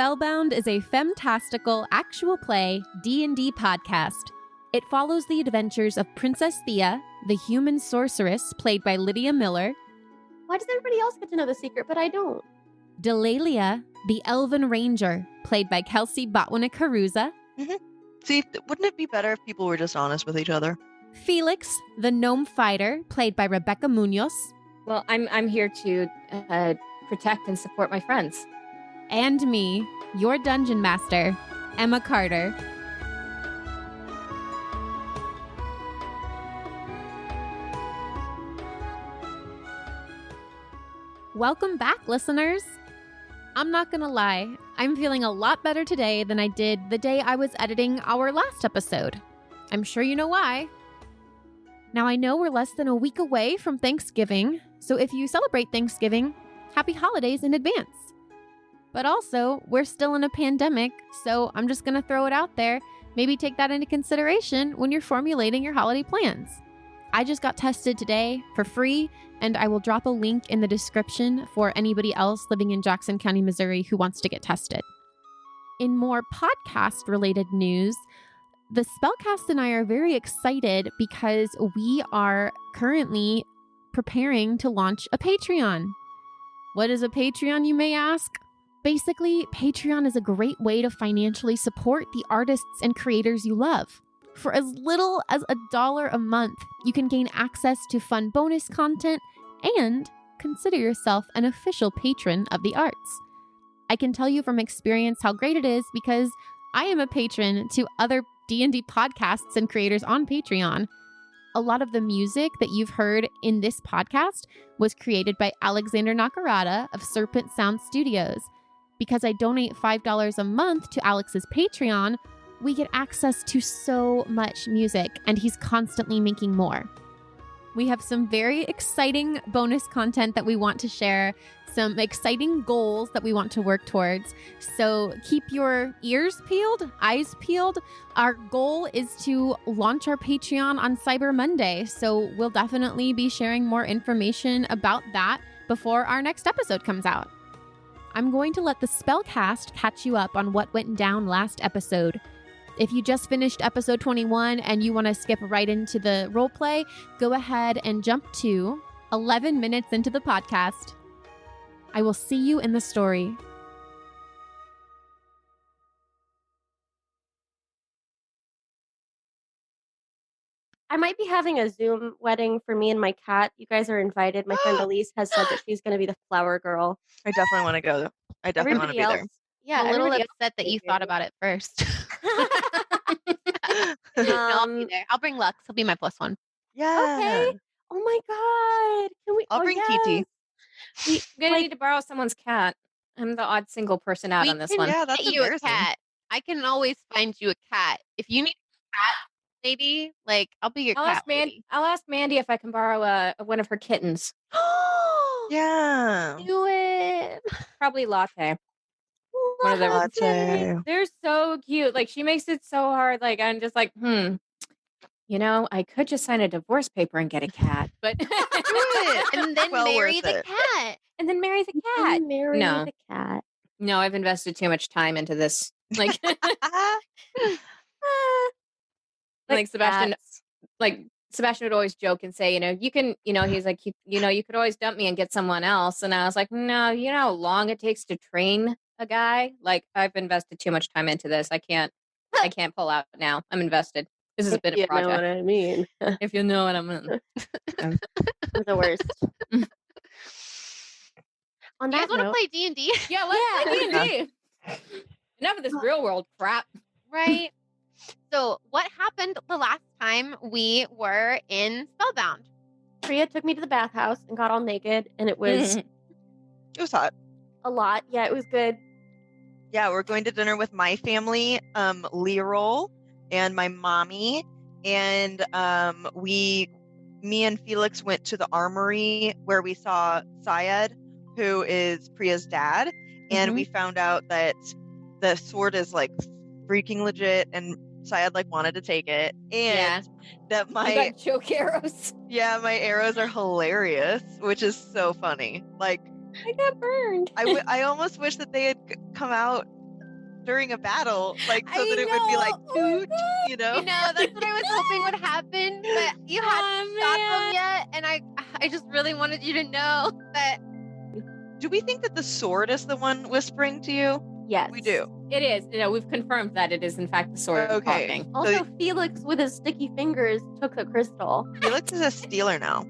Spellbound is a femtastical actual play D&D podcast. It follows the adventures of Princess Theia, the human sorceress played by Lydia.r.miller. Why does everybody else get to know the secret, but I don't? Delaelia, the elven ranger played by Kelsea Botwinik-Hruza. See, wouldn't it be better if people were just honest with each other? Feliks, the gnome fighter played by Rebecca Munoz. Well, I'm here to protect and support my friends. And me, your dungeon master, Emma Carter. Welcome back, listeners. I'm not gonna lie, I'm feeling a lot better today than I did the day I was editing our last episode. I'm sure you know why. Now, I know we're less than a week away from Thanksgiving, so if you celebrate Thanksgiving, happy holidays in advance. But also, we're still in a pandemic, so I'm just gonna throw it out there. Maybe take that into consideration when you're formulating your holiday plans. I just got tested today for free, and I will drop a link in the description for anybody else living in Jackson County, Missouri who wants to get tested. In more podcast-related news, the Spellcast and I are very excited because we are currently preparing to launch a Patreon. What is a Patreon, you may ask? Basically, Patreon is a great way to financially support the artists and creators you love. For as little as $1 a month, you can gain access to fun bonus content and consider yourself an official patron of the arts. I can tell you from experience how great it is because I am a patron to other D&D podcasts and creators on Patreon. A lot of the music that you've heard in this podcast was created by Alexander Nakarada of Serpent Sound Studios. Because I donate $5 a month to Alex's Patreon, we get access to so much music, and he's constantly making more. We have some very exciting bonus content that we want to share, some exciting goals that we want to work towards. So keep your ears peeled, eyes peeled. Our goal is to launch our Patreon on Cyber Monday, so we'll definitely be sharing more information about that before our next episode comes out. I'm going to let the Spellcast catch you up on what went down last episode. If you just finished episode 21 and you want to skip right into the roleplay, go ahead and jump to 11 minutes into the podcast. I will see you in the story. I might be having a Zoom wedding for me and my cat. You guys are invited. My friend Elise has said that she's going to be the flower girl. I definitely want to go. I definitely want to be there. Yeah, I'm a little everybody upset that you thought about it first. else- No, I'll be there. I'll bring Lux. He'll be my plus one. Yeah. Okay. Oh my god. Can we? I'll bring yes. TT. I'm gonna need to borrow someone's cat. I'm the odd single person out We on this can one. Yeah, that's get you a embarrassing. cat. I can always find you a cat. If you need a cat, maybe, like, I'll be your I'll cat ask lady. I'll ask Mandy if I can borrow one of her kittens. Yeah. Do it. Probably Latte. One of the Latte. They're so cute. Like, she makes it so hard. Like, I'm just like, I could just sign a divorce paper and get a cat, but Do it. And then Well marry worth the it. cat. and then marry the cat. Marry No. the cat. No, I've invested too much time into this. Like, like Sebastian, Cats. like Sebastian would always joke and say, you can, he's like, you could always dump me and get someone else. And I was like, no, you know how long it takes to train a guy? Like, I've invested too much time into this. I can't pull out now. I'm invested. This has been a You know project. what I mean? If you know what I mean. We're the worst. On You guys that want to note, play D&D? Yeah, let's play D&D. Enough of this real world crap. Right. So what happened the last time we were in Spellbound? Priya took me to the bathhouse and got all naked, and it was It was hot. a lot. Yeah, it was good. Yeah, we're going to dinner with my family, Leroy and my mommy, and me and Felix went to the armory where we saw Syed, who is Priya's dad, and we found out that the sword is like freaking legit, and Syed like wanted to take it, and that You my got choke arrows. my arrows are hilarious, which is so funny. Like, I got burned. I almost wish that they had come out during a battle, like so I that it would be like know. Oh my toot, God. you know? I know, that's what I was hoping would happen, but you hadn't shot them yet, and I just really wanted you to know that. Do we think that the sword is the one whispering to you? Yes. We do. It is. We've confirmed that it is in fact the sword Okay. talking. Also, Felix with his sticky fingers took the crystal. Felix is a Steeler now.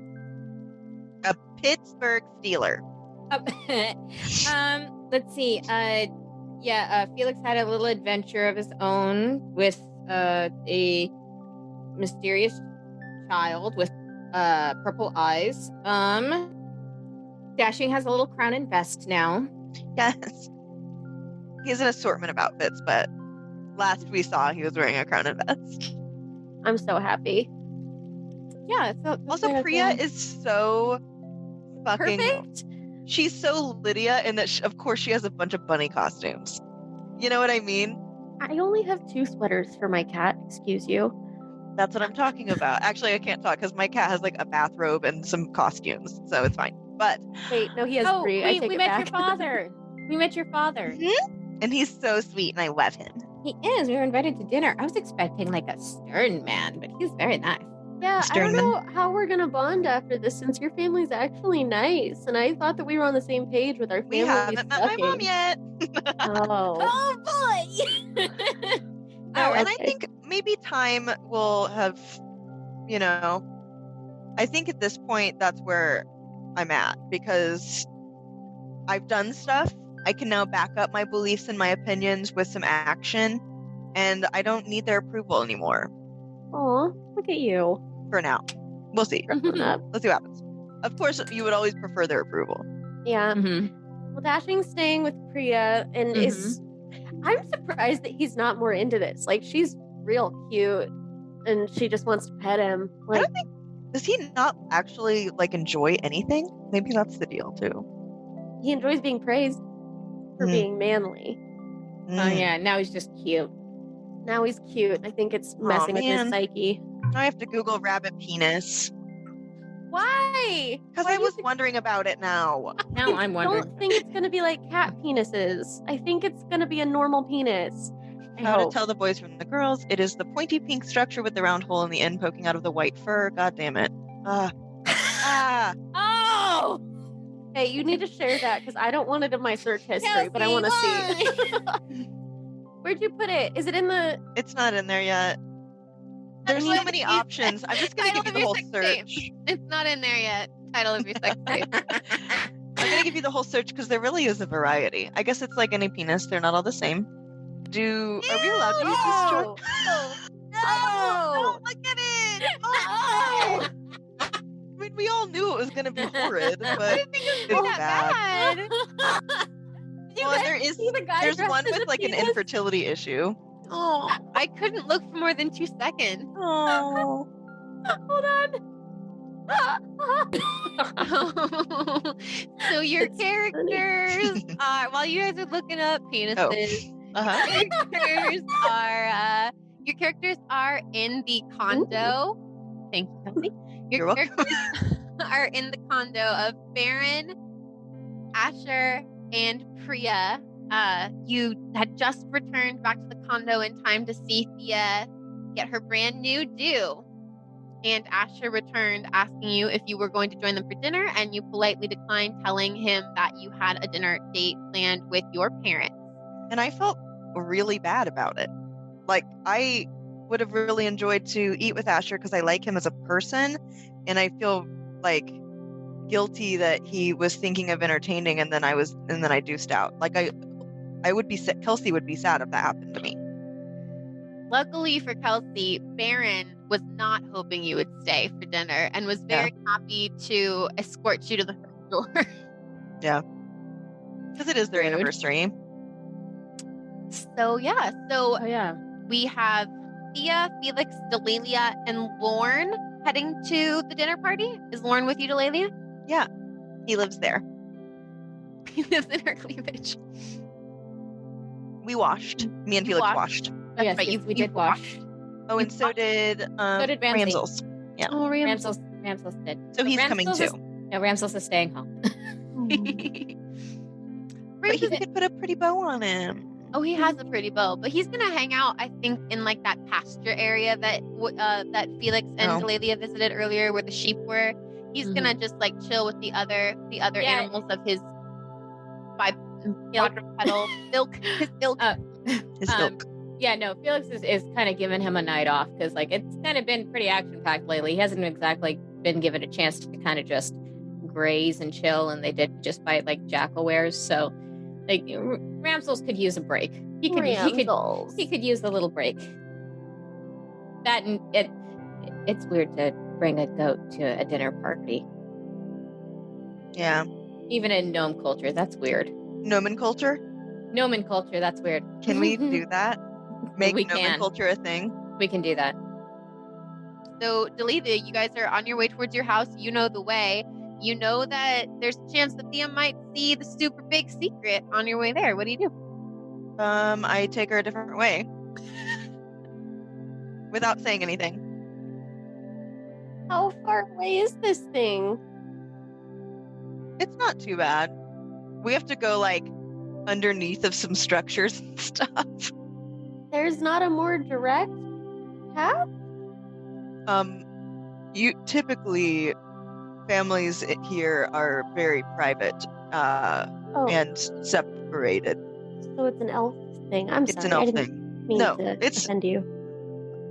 A Pittsburgh Steeler. Let's see. Felix had a little adventure of his own with a mysterious child with purple eyes. Dashing has a little crown and vest now. Yes. He has an assortment of outfits, but last we saw he was wearing a crown and vest. I'm so happy. Yeah. Also, Priya is so fucking Perfect. She's so Lydia in that, of course, she has a bunch of bunny costumes. You know what I mean? I only have 2 sweaters for my cat. Excuse you. That's what I'm talking about. Actually, I can't talk because my cat has like a bathrobe and some costumes, so it's fine. But Wait, no, he has 3. I take we it met back. your father. We met your father. and he's so sweet, and I love him. He is. We were invited to dinner. I was expecting like a stern man, but he's very nice. Yeah, I don't Sternman. know how we're gonna bond after this since your family's actually nice, and I thought that we were on the same page with our We family. haven't met my mom yet. Oh. Oh boy! No, and I okay. think maybe time will have, I think at this point that's where I'm at because I've done stuff. I can now back up my beliefs and my opinions with some action, and I don't need their approval anymore Aw, look at you. for now. We'll see. Growing up. Let's see what happens. Of course, you would always prefer their approval. Yeah. Mm-hmm. Well, Dashing's staying with Priya and is. I'm surprised that he's not more into this. Like, she's real cute, and she just wants to pet him. I Like, don't think, does he not actually like enjoy anything? Maybe that's the deal too. he enjoys being praised for Mm. being manly. Oh yeah, now he's just cute. Now he's cute. I think it's messing with his man. psyche. I have to Google rabbit penis Why? because Why I do you was wondering about it now. Now I'm I wondering. don't think it's going to be like cat penises. I think it's going to be a normal penis. I How to hope. tell the boys from the girls. It is the pointy pink structure with the round hole in the end poking out of the white fur. God damn it. Oh! Hey, you need to share that because I don't want it in my search history, but I want to see. Where'd you put it? Is it in the? It's not in there yet. There's so many options. I'm just going to give you the whole search. It's not in there yet. Title of your sex tape. I'm going to give you the whole search because there really is a variety. I guess it's like any penis. They're not all the same. Are we allowed to use this joke? No! Look at it. I mean, we all knew it was going to be horrid, but it's bad. Well, there's one with like an infertility issue. Oh, I couldn't look for more than 2 seconds. Oh. Hold on. So your It's characters are, while you guys are looking up penises, your characters are in the condo. Thank you, Kelsey. You're welcome. Characters are in the condo of Baron, Asher, and Priya. You had just returned back to the condo in time to see Thea get her brand new do. And Asher returned asking you if you were going to join them for dinner, and you politely declined, telling him that you had a dinner date planned with your parents. And I felt really bad about it. Like, I would have really enjoyed to eat with Asher because I like him as a person, and I feel like guilty that he was thinking of entertaining and then I deuced out. Like, I would be sad. Kelsey would be sad if that happened to me. Luckily for Kelsey, Baron was not hoping you would stay for dinner and was very happy to escort you to the front door. Yeah. Because it is their Rude. anniversary. So Oh yeah. we have Thea, Feliks, Delaelia, and Lorne heading to the dinner party. Is Lorne with you, Delaelia? He lives there. He lives in her cleavage. We washed. Me and Felix Washed. washed. That's Yes, right. yes, we did wash. Oh, and so did did Ramsay. Ramsels. Yeah. Oh, Ramsels did. So he's coming Ramsels too. Ramsels is staying home. But he could put a pretty bow on him. Oh, he has a pretty bow, but he's gonna hang out, I think, in like that pasture area that Feliks and Delaelia visited earlier, where the sheep were. He's gonna just like chill with the other animals of his quadrupedal ilk. His ilk. His ilk. Yeah, no, Feliks is kind of giving him a night off because like it's kind of been pretty action packed lately. He hasn't exactly been given a chance to kind of just graze and chill, and they did just fight like jackal-wares. So like Ramsels could use a break. He could use a little break. That and it's weird to bring a goat to a dinner party. Yeah. Even in gnome culture, that's weird. Gnomon culture? Gnomon culture, that's weird. Can we do that? Make We gnomon can. culture a thing? We can do that. So, Delaelia, you guys are on your way towards your house. You know the way. You know that there's a chance that Theia might see the super big secret on your way there. What do you do? I take her a different way. Without saying anything. How far away is this thing? It's not too bad. We have to go like underneath of some structures and stuff. There's not a more direct path? You typically families here are very private and separated. So it's an elf thing. I'm sorry. It's an elf I didn't thing. mean No, to it's offend you.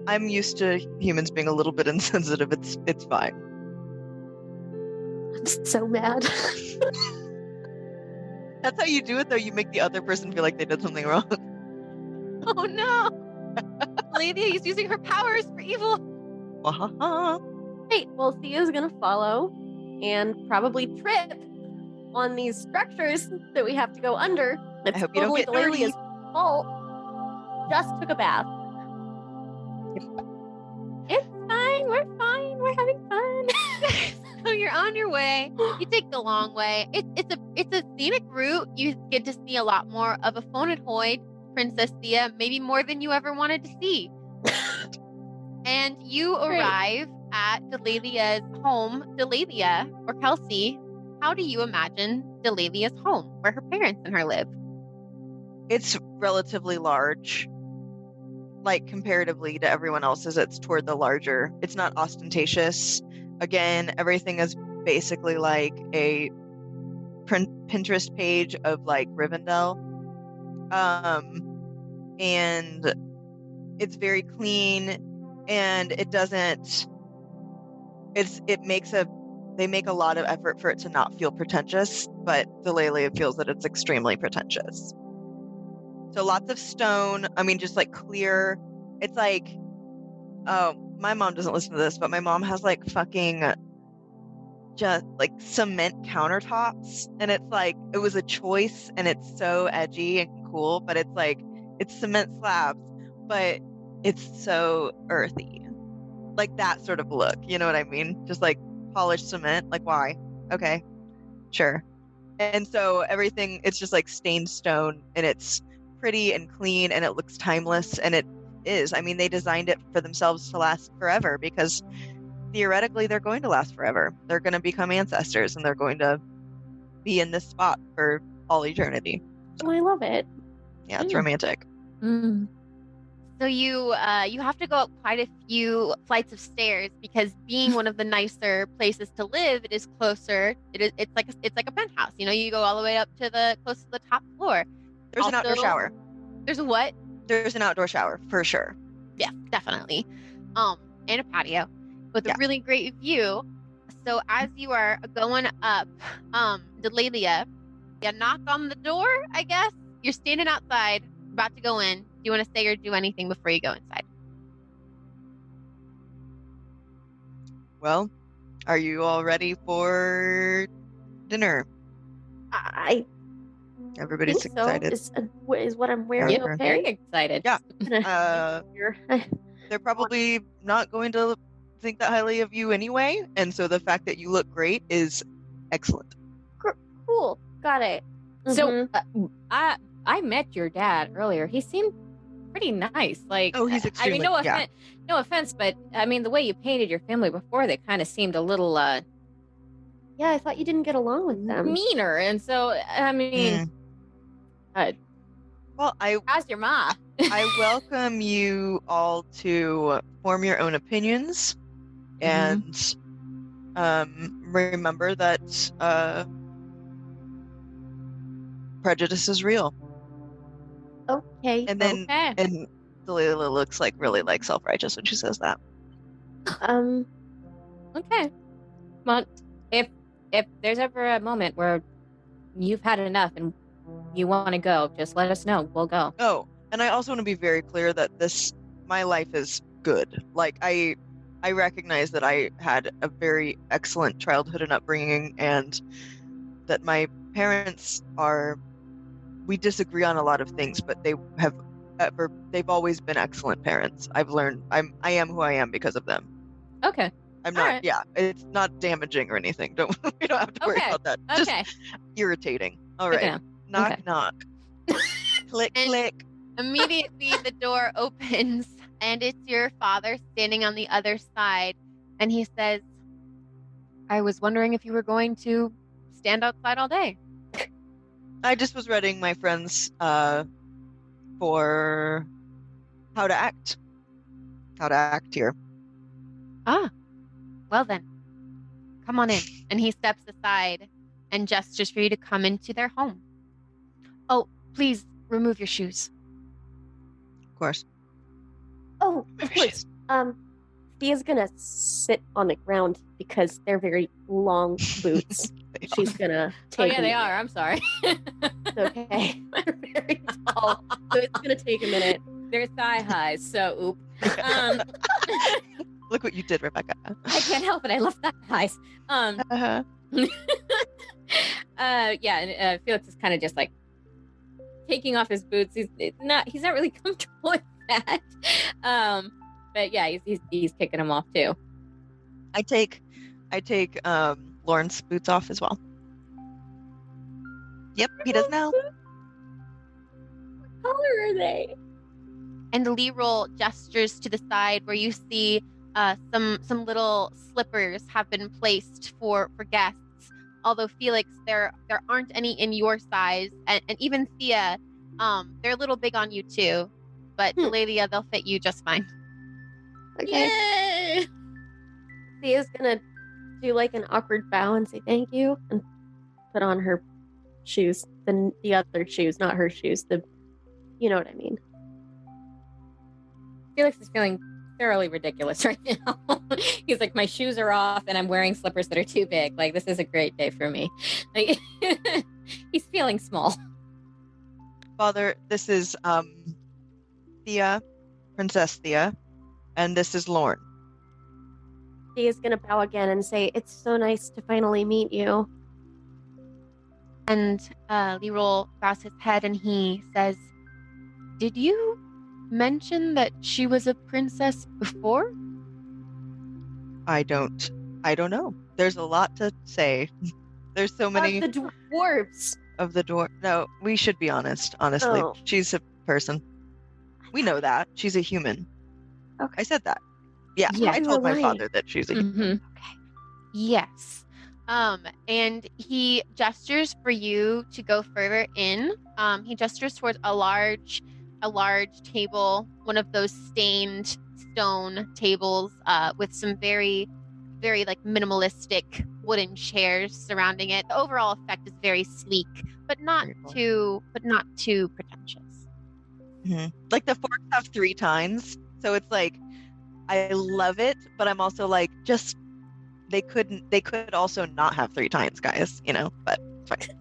I'm used to humans being a little bit insensitive. It's fine. I'm so mad. That's how you do it, though. You make the other person feel like they did something wrong. Oh no! Delaelia is using her powers for evil. Hey, well, Thea's gonna follow and probably trip on these structures that we have to go under. It's I hope you don't get dirty. Delelia's fault. Just took a bath. It's fine. We're fine. We're having fun. So you're on your way. You take the long way. It's a scenic route. You get to see a lot more of a Phonenhoid, Princess Theia, maybe more than you ever wanted to see. And you arrive at Delelia's home. Delaelia, or Kelsea, how do you imagine Delelia's home, where her parents and her live? It's relatively large. Like comparatively to everyone else's, it's toward the larger. It's not ostentatious. Again, everything is basically like a Pinterest page of like Rivendell. And it's very clean, and they make a lot of effort for it to not feel pretentious, but Delaelia feels that it's extremely pretentious. So lots of stone. I mean, just like clear. It's like, oh, my mom doesn't listen to this, but my mom has like fucking just like cement countertops. And it's like, it was a choice, and it's so edgy and cool, but it's like, it's cement slabs, but it's so earthy. Like that sort of look. You know what I mean? Just like polished cement. Like, why? Okay, sure. And so everything, it's just like stained stone, and it's pretty and clean, and it looks timeless, and it is. I mean, they designed it for themselves to last forever, because theoretically they're going to last forever. They're going to become ancestors, and they're going to be in this spot for all eternity. Oh, I love it. Yeah, it's romantic. So you have to go up quite a few flights of stairs, because being one of the nicer places to live, it is closer. It's like a penthouse. You know, you go all the way up to close to the top floor. There's Also, an outdoor shower. There's a what? There's an outdoor shower for sure. Yeah, definitely. And a patio with a really great view. So as you are going up, Delaelia, you knock on the door, I guess. You're standing outside, about to go in. Do you want to say or do anything before you go inside? Well, are you all ready for dinner? Everybody's think excited. So. Is what I'm wearing Yeah, okay? Very excited. Yeah. They're probably not going to think that highly of you anyway, and so the fact that you look great is excellent. Cool. Got it. So I met your dad earlier. He seemed pretty nice. Like, Oh, he's extremely. I mean, no offense, but I mean, the way you painted your family before, they kind of seemed a little Yeah, I thought you didn't get along with them. meaner. And so, I mean, Well, How's your ma? I welcome you all to form your own opinions and remember that prejudice is real. Okay. And then Okay. and Delaelia looks like really like self-righteous when she says that. Okay. Well, if there's ever a moment where you've had enough and you want to go, just let us know. We'll go. Oh, and I also want to be very clear that my life is good. Like I recognize that I had a very excellent childhood and upbringing, and that my parents we disagree on a lot of things, but they've always been excellent parents. I've learned I am who I am because of them. Okay. I'm not, right. yeah, it's not damaging or anything. We don't have to worry about that. Okay. Just irritating. All Good right. to know. Knock, Okay. knock. Click, And- click. Immediately, the door opens, and it's your father standing on the other side. And he says, I was wondering if you were going to stand outside all day. I just was reading my friends for how to act here. Ah, well then, come on in. And he steps aside and gestures for you to come into their home. Oh, please remove your shoes. Of course. Oh, of course. Thea's gonna sit on the ground because they're very long boots. She's gonna Oh take. yeah, they are. I'm sorry. It's okay. They're very tall, so it's gonna take a minute. They're thigh highs, so oop. Look what you did, Rebecca. I can't help it. I love thigh highs. Uh-huh. Yeah, and Felix is kind of just like taking off his boots. He's not really comfortable with that. But yeah, he's kicking them off too. I take Lauren's boots off as well. Yep, he does now. What color are they? And Leroy gestures to the side where you see some little slippers have been placed for guests. Although Felix, there aren't any in your size, and even Thea, they're a little big on you too. But Delaelia, they'll fit you just fine. Okay. Yay! Thea's gonna do like an awkward bow and say thank you and put on her shoes. The other shoes, not her shoes. You know what I mean. Felix is feeling thoroughly ridiculous right now. He's like, my shoes are off and I'm wearing slippers that are too big. Like, this is a great day for me. Like, he's feeling small. Father, this is Theia, Princess Theia, and this is Lauren. Thea's gonna bow again and say, "It's so nice to finally meet you." And Leroy bows his head and he says, "Did you mention that she was a princess before?" I don't know. There's a lot to say. There's so many Of the dwarves. of the door. No, we should be honest. Honestly, Oh. she's a person. We know that she's a human. Okay. I said that. Yeah, Yeah, I you told were my lying. father that she's a human. Mm-hmm. Yes. And he gestures for you to go further in. He gestures towards a large table, one of those stained stone tables, with some very, very like minimalistic wooden chairs surrounding it. The overall effect is very sleek, but not Very cool. too pretentious. Like the forks have 3 tines, so it's like I love it, but I'm also like, just they could also not have 3 tines, guys, but it's fine.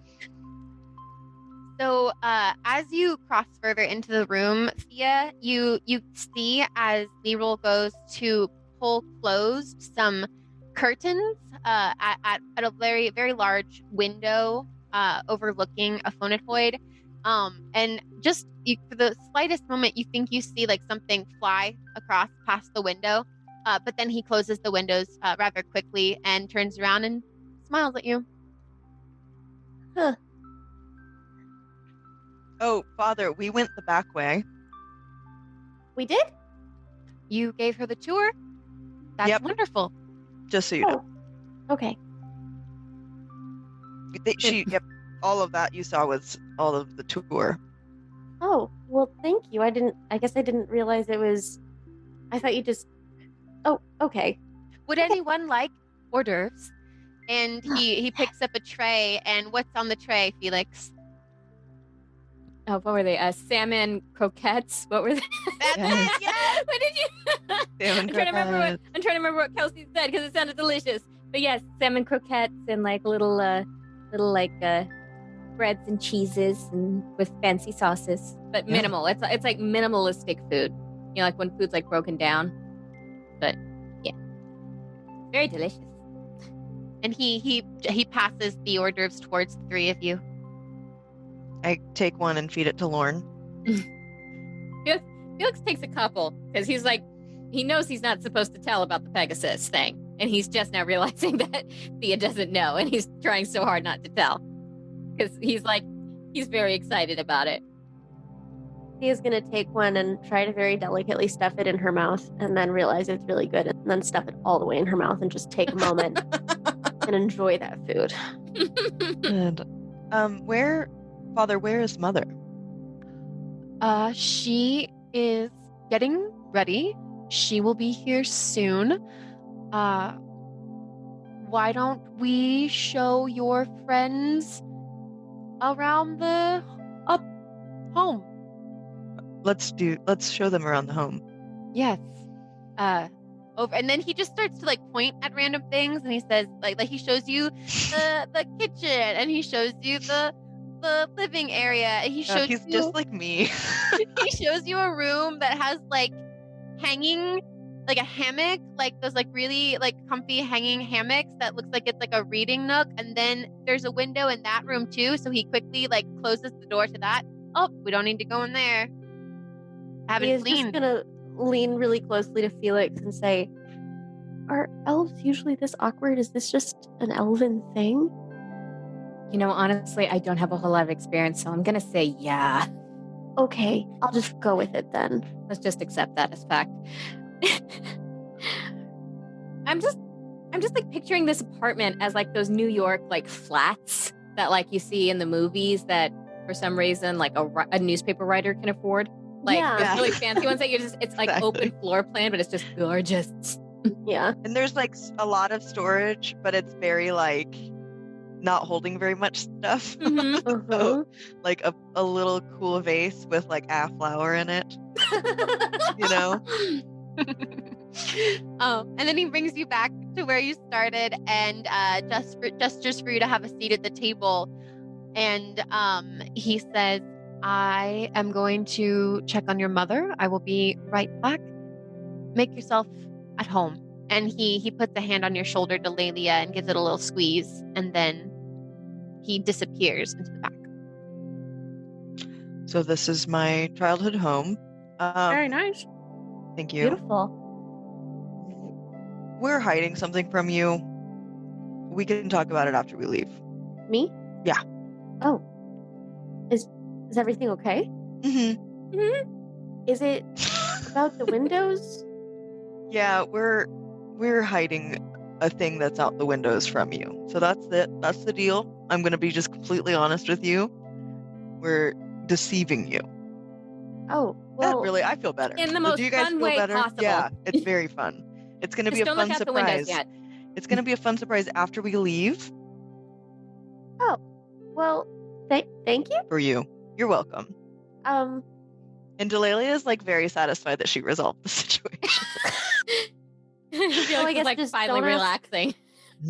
So as you cross further into the room, Thea, you see as Leroy goes to pull closed some curtains at a very, very large window overlooking a phonatoid. And just for the slightest moment, you think you see like something fly across past the window. But then he closes the windows rather quickly and turns around and smiles at you. Huh. Oh, Father, we went the back way. We did? You gave her the tour? That's Yep. wonderful. Just so you know. Okay. Yep, all of that you saw was all of the tour. Oh, well, thank you. I guess I didn't realize it was. I thought you just. Oh, okay. Would anyone like hors d'oeuvres? And he picks up a tray, and what's on the tray, Felix? Oh, what were they? Salmon croquettes. What were they? That's Yes. it, yes! What did you? Salmon I'm trying to remember what Kelsey said because it sounded delicious. But yes, salmon croquettes and like little breads and cheeses and with fancy sauces, but Yeah. minimal. It's like minimalistic food. You know, like when food's like broken down. But yeah, very delicious. And he passes the hors d'oeuvres towards the three of you. I take one and feed it to Lorne. Felix takes a couple because he's like, he knows he's not supposed to tell about the Pegasus thing, and he's just now realizing that Thea doesn't know, and he's trying so hard not to tell because he's very excited about it. Thea's gonna take one and try to very delicately stuff it in her mouth, and then realize it's really good, and then stuff it all the way in her mouth and just take a moment and enjoy that food. And where is Mother? She is getting ready. She will be here soon. Why don't we show your friends around the home? Let's show them around the home. Yes. Over, and then he just starts to like point at random things, and he says like he shows you the kitchen, and he shows you the living area, and he shows He's you, just like me. he shows you a room that has like hanging, like a hammock, like those like really like comfy hanging hammocks that looks like it's like a reading nook, and then there's a window in that room too, so he quickly like closes the door to that. Oh, we don't need to go in there. He's just gonna lean really closely to Felix and say, "Are elves usually this awkward? Is this just an elven thing?" You know, honestly, I don't have a whole lot of experience, so I'm gonna say yeah. Okay, I'll just go with it then. Let's just accept that as fact. I'm just like picturing this apartment as like those New York like flats that like you see in the movies that for some reason like a newspaper writer can afford. Like those really fancy ones that you just, it's like open floor plan, but it's just gorgeous. Yeah. And there's like a lot of storage, but it's very like not holding very much stuff. Mm-hmm. So, like a little cool vase with like a flower in it. You know? Oh, and then he brings you back to where you started, and gestures for you to have a seat at the table. And he says, I am going to check on your mother. I will be right back. Make yourself at home. And he puts a hand on your shoulder, Delaelia, and gives it a little squeeze, and then he disappears into the back. So this is my childhood home. Very nice. Thank you. Beautiful. We're hiding something from you. We can talk about it after we leave. Me? Yeah. Oh. Is everything okay? Mm-hmm. Is it about the windows? Yeah, we're hiding a thing that's out the windows from you. So that's it. That's the deal. I'm going to be just completely honest with you. We're deceiving you. Oh, well. Really, I feel better. In the So most do you guys fun feel way better? possible. Yeah, it's very fun. It's going to be a don't fun look out the windows surprise. yet. It's going to be a fun surprise after we leave Oh, well, thank you. for you. You're welcome. Um, And Delaelia is like very satisfied that she resolved the situation. I feel I like guess it's like just finally don't ask- relaxing.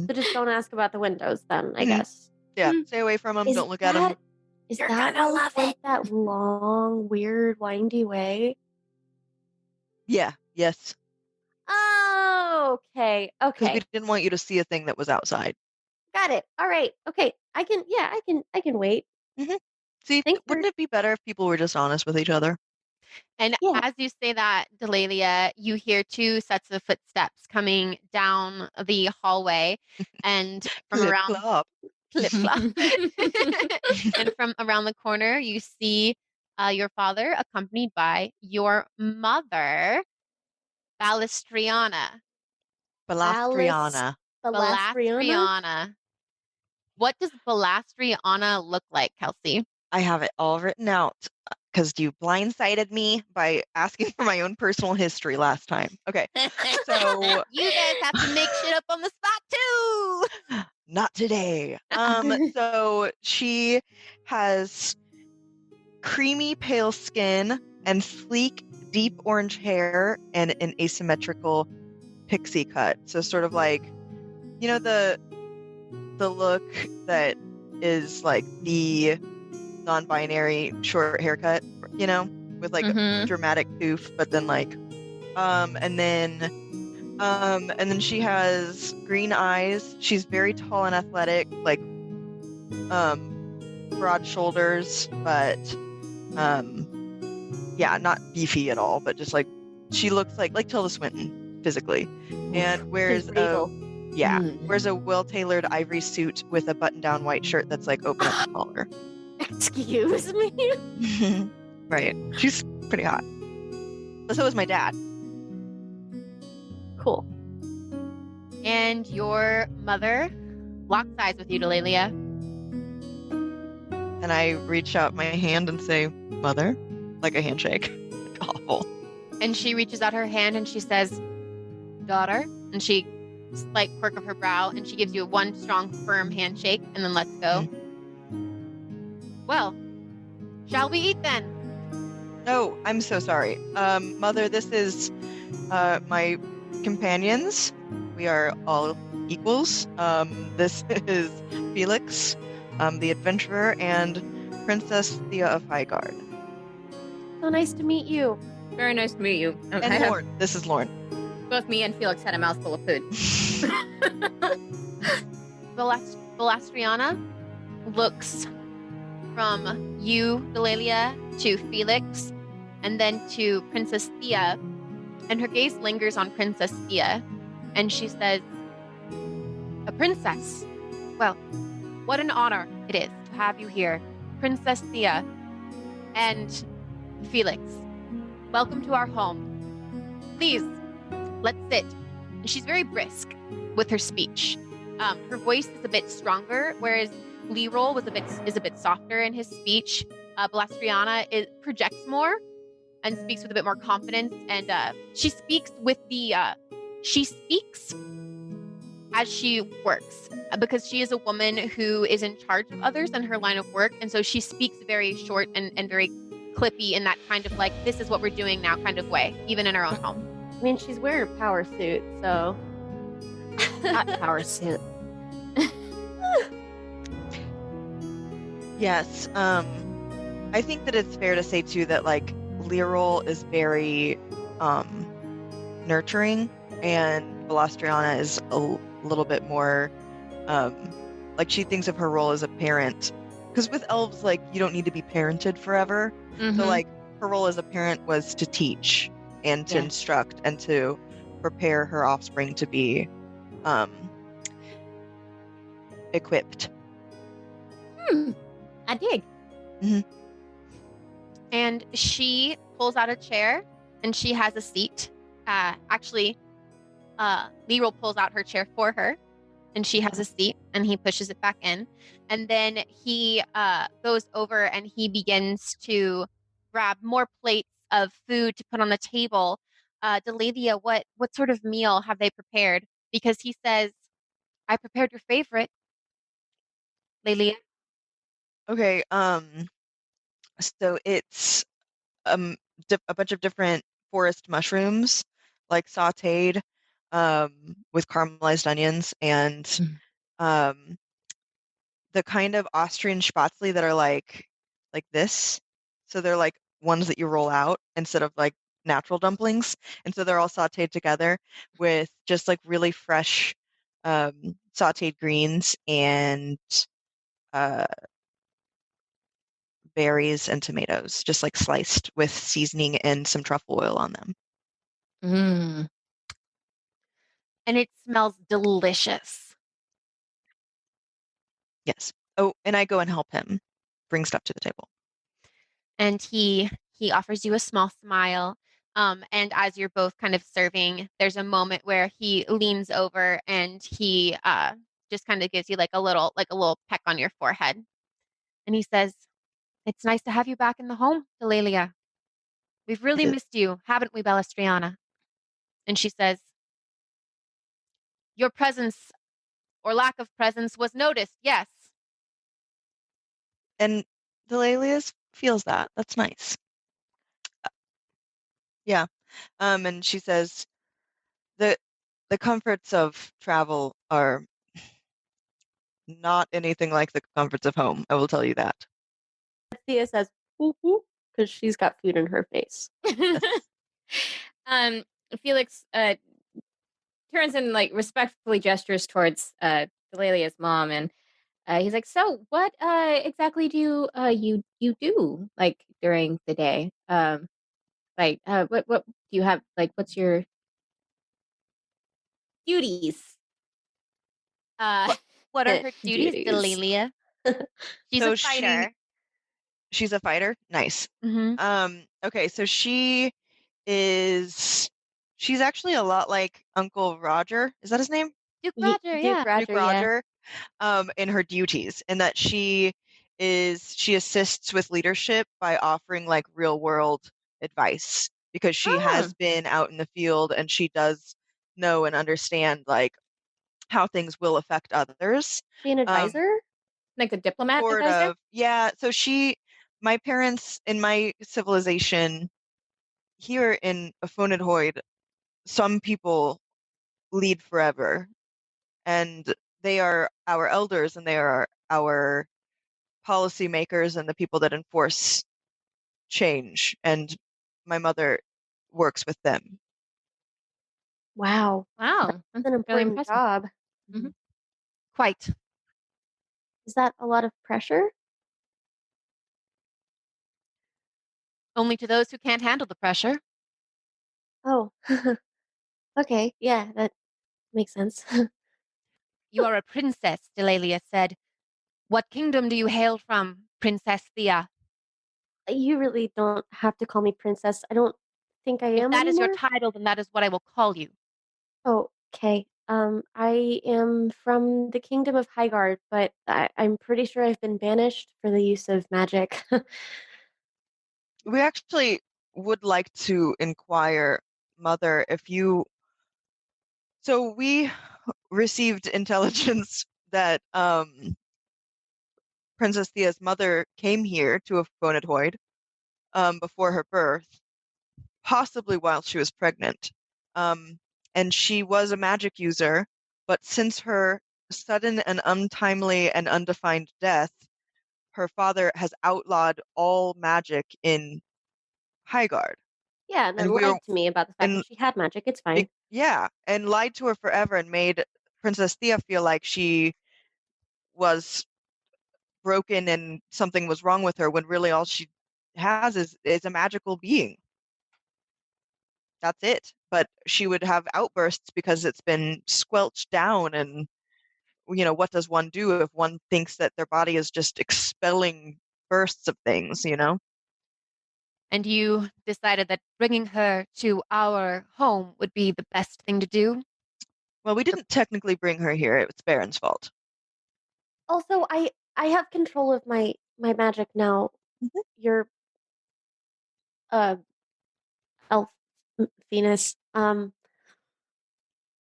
so just don't ask about the windows then, I Mhm. guess. Yeah, stay away from him. Is Don't look at him. Is You're that gonna why love it went it. that long, weird, windy way? Yeah, yes. Oh, okay. Because we Okay. didn't want you to see a thing that was outside. Got it. All right. Okay. I can wait. See, Thanks for- wouldn't it be better if people were just honest with each other? And Yeah. as you say that, Delaelia, you hear two sets of footsteps coming down the hallway, and from Clip around clop. Clip clop. And from around the corner, you see your father accompanied by your mother, Balistriana. Balastriana. Balastriana. What does Balastriana look like, Kelsey? I have it all written out because you blindsided me by asking for my own personal history last time. Okay. So you guys have to make shit up on the spot too. not today. So she has creamy pale skin and sleek deep orange hair and an asymmetrical pixie cut. So sort of like, you know, the look that is like the non-binary short haircut, you know, with like a dramatic poof, but then like and then she has green eyes. She's very tall and athletic, like broad shoulders, but yeah, not beefy at all, but just like she looks like Tilda Swinton physically, and wears a wears a well-tailored ivory suit with a button-down white shirt that's like open at the collar. Excuse me. Right, she's pretty hot. But so is my dad. Cool. And your mother locks eyes with you, Delaelia. And I reach out my hand and say, "Mother," like a handshake. Awful. And she reaches out her hand and she says, "Daughter." And she like quirk of her brow and she gives you one strong, firm handshake and then lets go. Well, shall we eat then? No, I'm so sorry. Mother, this is my companions. We are all equals. This is Felix, the adventurer, and Princess Theia of Highguard. So nice to meet you. Very nice to meet you. And Lorne. This is Lorne. Both me and Felix had a mouthful of food. Velastriana looks from you, Delaelia, to Felix, and then to Princess Theia, and her gaze lingers on Princess Theia, and she says, "A princess. Well, what an honor it is to have you here, Princess Theia. And Felix, welcome to our home. Please, let's sit." And she's very brisk with her speech. Her voice is a bit stronger, whereas Leroy is a bit softer in his speech. Blastriana projects more and speaks with a bit more confidence, and she speaks as she works, because she is a woman who is in charge of others in her line of work, and so she speaks very short and very clippy in that kind of like, this is what we're doing now kind of way, even in her own home. I mean, she's wearing a power suit, so Not power suit. Yes. I think that it's fair to say too that like Leroy is very nurturing, and Velastriana is a little bit more like she thinks of her role as a parent, because with elves, like, you don't need to be parented forever. So like her role as a parent was to teach and to instruct and to prepare her offspring to be equipped. I dig. And she pulls out a chair and she has a seat. Leroy pulls out her chair for her and she has a seat, and he pushes it back in. And then he goes over and he begins to grab more plates of food to put on the table. Delaelia, what sort of meal have they prepared? Because he says, "I prepared your favorite, Lelia." Okay, so it's a bunch of different forest mushrooms, like sautéed, with caramelized onions, and the kind of Austrian spätzle that are like this. So they're like ones that you roll out instead of like natural dumplings, and so they're all sautéed together with just like really fresh sautéed greens and berries and tomatoes, just like sliced with seasoning and some truffle oil on them. And it smells delicious. Yes. Oh, and I go and help him bring stuff to the table. And he offers you a small smile. And as you're both kind of serving, there's a moment where he leans over and he just kind of gives you like a little peck on your forehead. And he says, It's nice to have you back in the home, Delaelia. We've really missed you, haven't we, Bellastriana? And she says, your presence, or lack of presence, was noticed, yes. And Delaelius feels that. That's nice. Yeah. And she says, the comforts of travel are not anything like the comforts of home. I will tell you that. Thea says, "Woo-hoo," because she's got food in her face. um, Felix turns and like respectfully gestures towards Delelia's mom, and he's like, "So, what exactly do you do like during the day? What do you have? Like, what's your duties?" What are her duties, Duties. Delaelia? She's So a fighter. She's a fighter? Nice. Mm-hmm. Okay, so she's actually a lot like Uncle Roger. Is that his name? Duke Roger, yeah. Duke Roger. In her duties, in that she assists with leadership by offering like real world advice, because she has been out in the field and she does know and understand like how things will affect others. She an advisor? Like a diplomat Sort advisor? of, yeah. So my parents in my civilization here in Afonidhoid, some people lead forever, and they are our elders and they are our policymakers and the people that enforce change. And my mother works with them. Wow. Wow, That's an really important impressive. job. Mhm. Quite. Is that a lot of pressure? Only to those who can't handle the pressure. Oh. Okay, yeah, that makes sense. You are a princess, Delaelia said. What kingdom do you hail from, Princess Theia? You really don't have to call me princess. I don't think I If am that is your anymore. title, then that is what I will call you. Oh, okay. I am from the kingdom of Highgard, but I'm pretty sure I've been banished for the use of magic. We actually would like to inquire, Mother, if you. So we received intelligence that Princess Theia's mother came here to Afonidhoid before her birth, possibly while she was pregnant. And she was a magic user, but since her sudden and untimely and undefined death, her father has outlawed all magic in Highgard. Yeah, and then And we lied were to me about the fact and that she had magic. It's fine. yeah, and lied to her forever and made Princess Theia feel like she was broken and something was wrong with her, when really all she has is a magical being. That's it. But she would have outbursts because it's been squelched down. And what does one do if one thinks that their body is just expelling bursts of things? And you decided that bringing her to our home would be the best thing to do? Well, we didn't technically bring her here. It's Baron's fault. Also, I have control of my magic now. Mhm. Your elf Venus. Ma'am?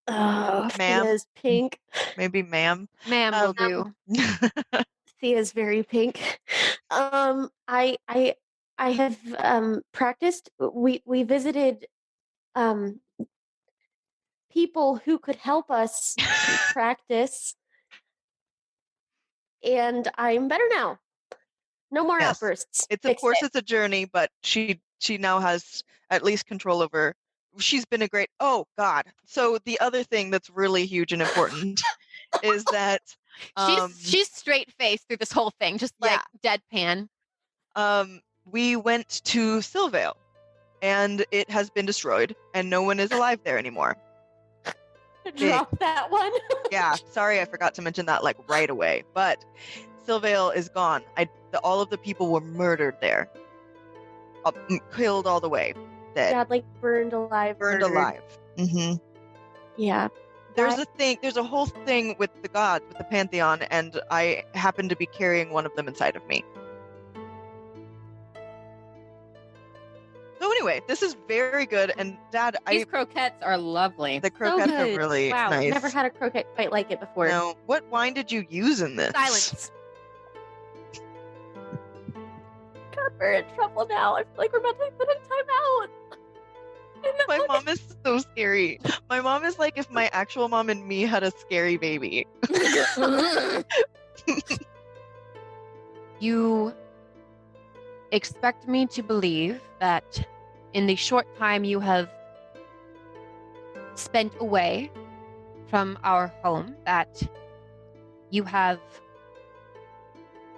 Thea's pink. Maybe ma'am. Ma'am will do. Thea's very pink. I have practiced. We visited um people who could help us practice, and I'm better now. No more Yes. outbursts. It's of course it's a journey, but she now has at least control over. She's been a great. Oh God! So the other thing that's really huge and important is that she's straight faced through this whole thing, just like deadpan. We went to Silvale, and it has been destroyed, and no one is alive there anymore. Drop that one. Yeah, sorry, I forgot to mention that like right away. But Silvale is gone. All of the people were murdered there, killed all the way, dead. God, like burned alive. Burned murdered. alive. Mm-hmm. Yeah. There's a whole thing with the gods, with the pantheon, and I happen to be carrying one of them inside of me. Anyway, this is very good. And Dad, These croquettes are lovely. the croquettes are good. really Wow, nice. never had a croquette quite like it before. Now, what wine did you use in this? Silence. God, we're in trouble now. I feel like we're about to put in timeout. My mom is so scary. My mom is like if my actual mom and me had a scary baby. You expect me to believe that in the short time you have spent away from our home, that you have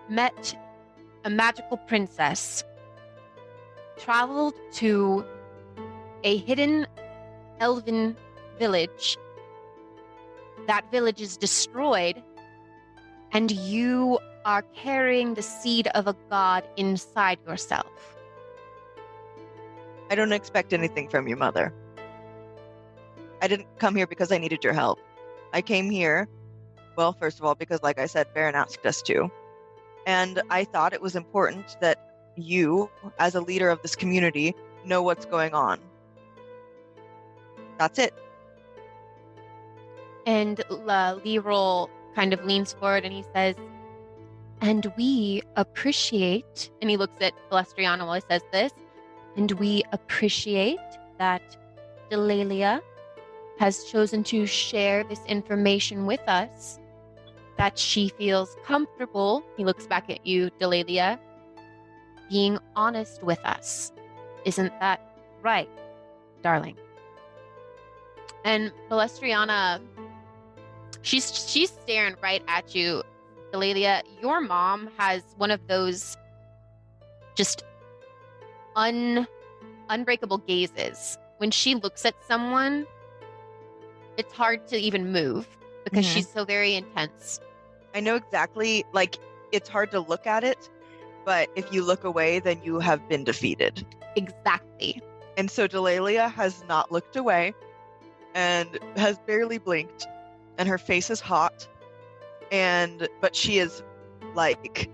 met a magical princess, traveled to a hidden elven village. That village is destroyed, and you are carrying the seed of a god inside yourself. I don't expect anything from you, Mother. I didn't come here because I needed your help. I came here, well, first of all, because like I said, Baron asked us to. And I thought it was important that you, as a leader of this community, know what's going on. That's it. And Leroy kind of leans forward and he says, and we appreciate, and he looks at Balestriana while he says this, and we appreciate that Delaelia has chosen to share this information with us, that she feels comfortable, he looks back at you, Delaelia, being honest with us. Isn't that right, darling? And Balestriana, she's staring right at you, Delaelia. Your mom has one of those just unbreakable gazes. When she looks at someone, it's hard to even move because she's so very intense. I know exactly, like, it's hard to look at it, but if you look away, then you have been defeated. Exactly. And so Delaelia has not looked away and has barely blinked, and her face is hot, but she is like,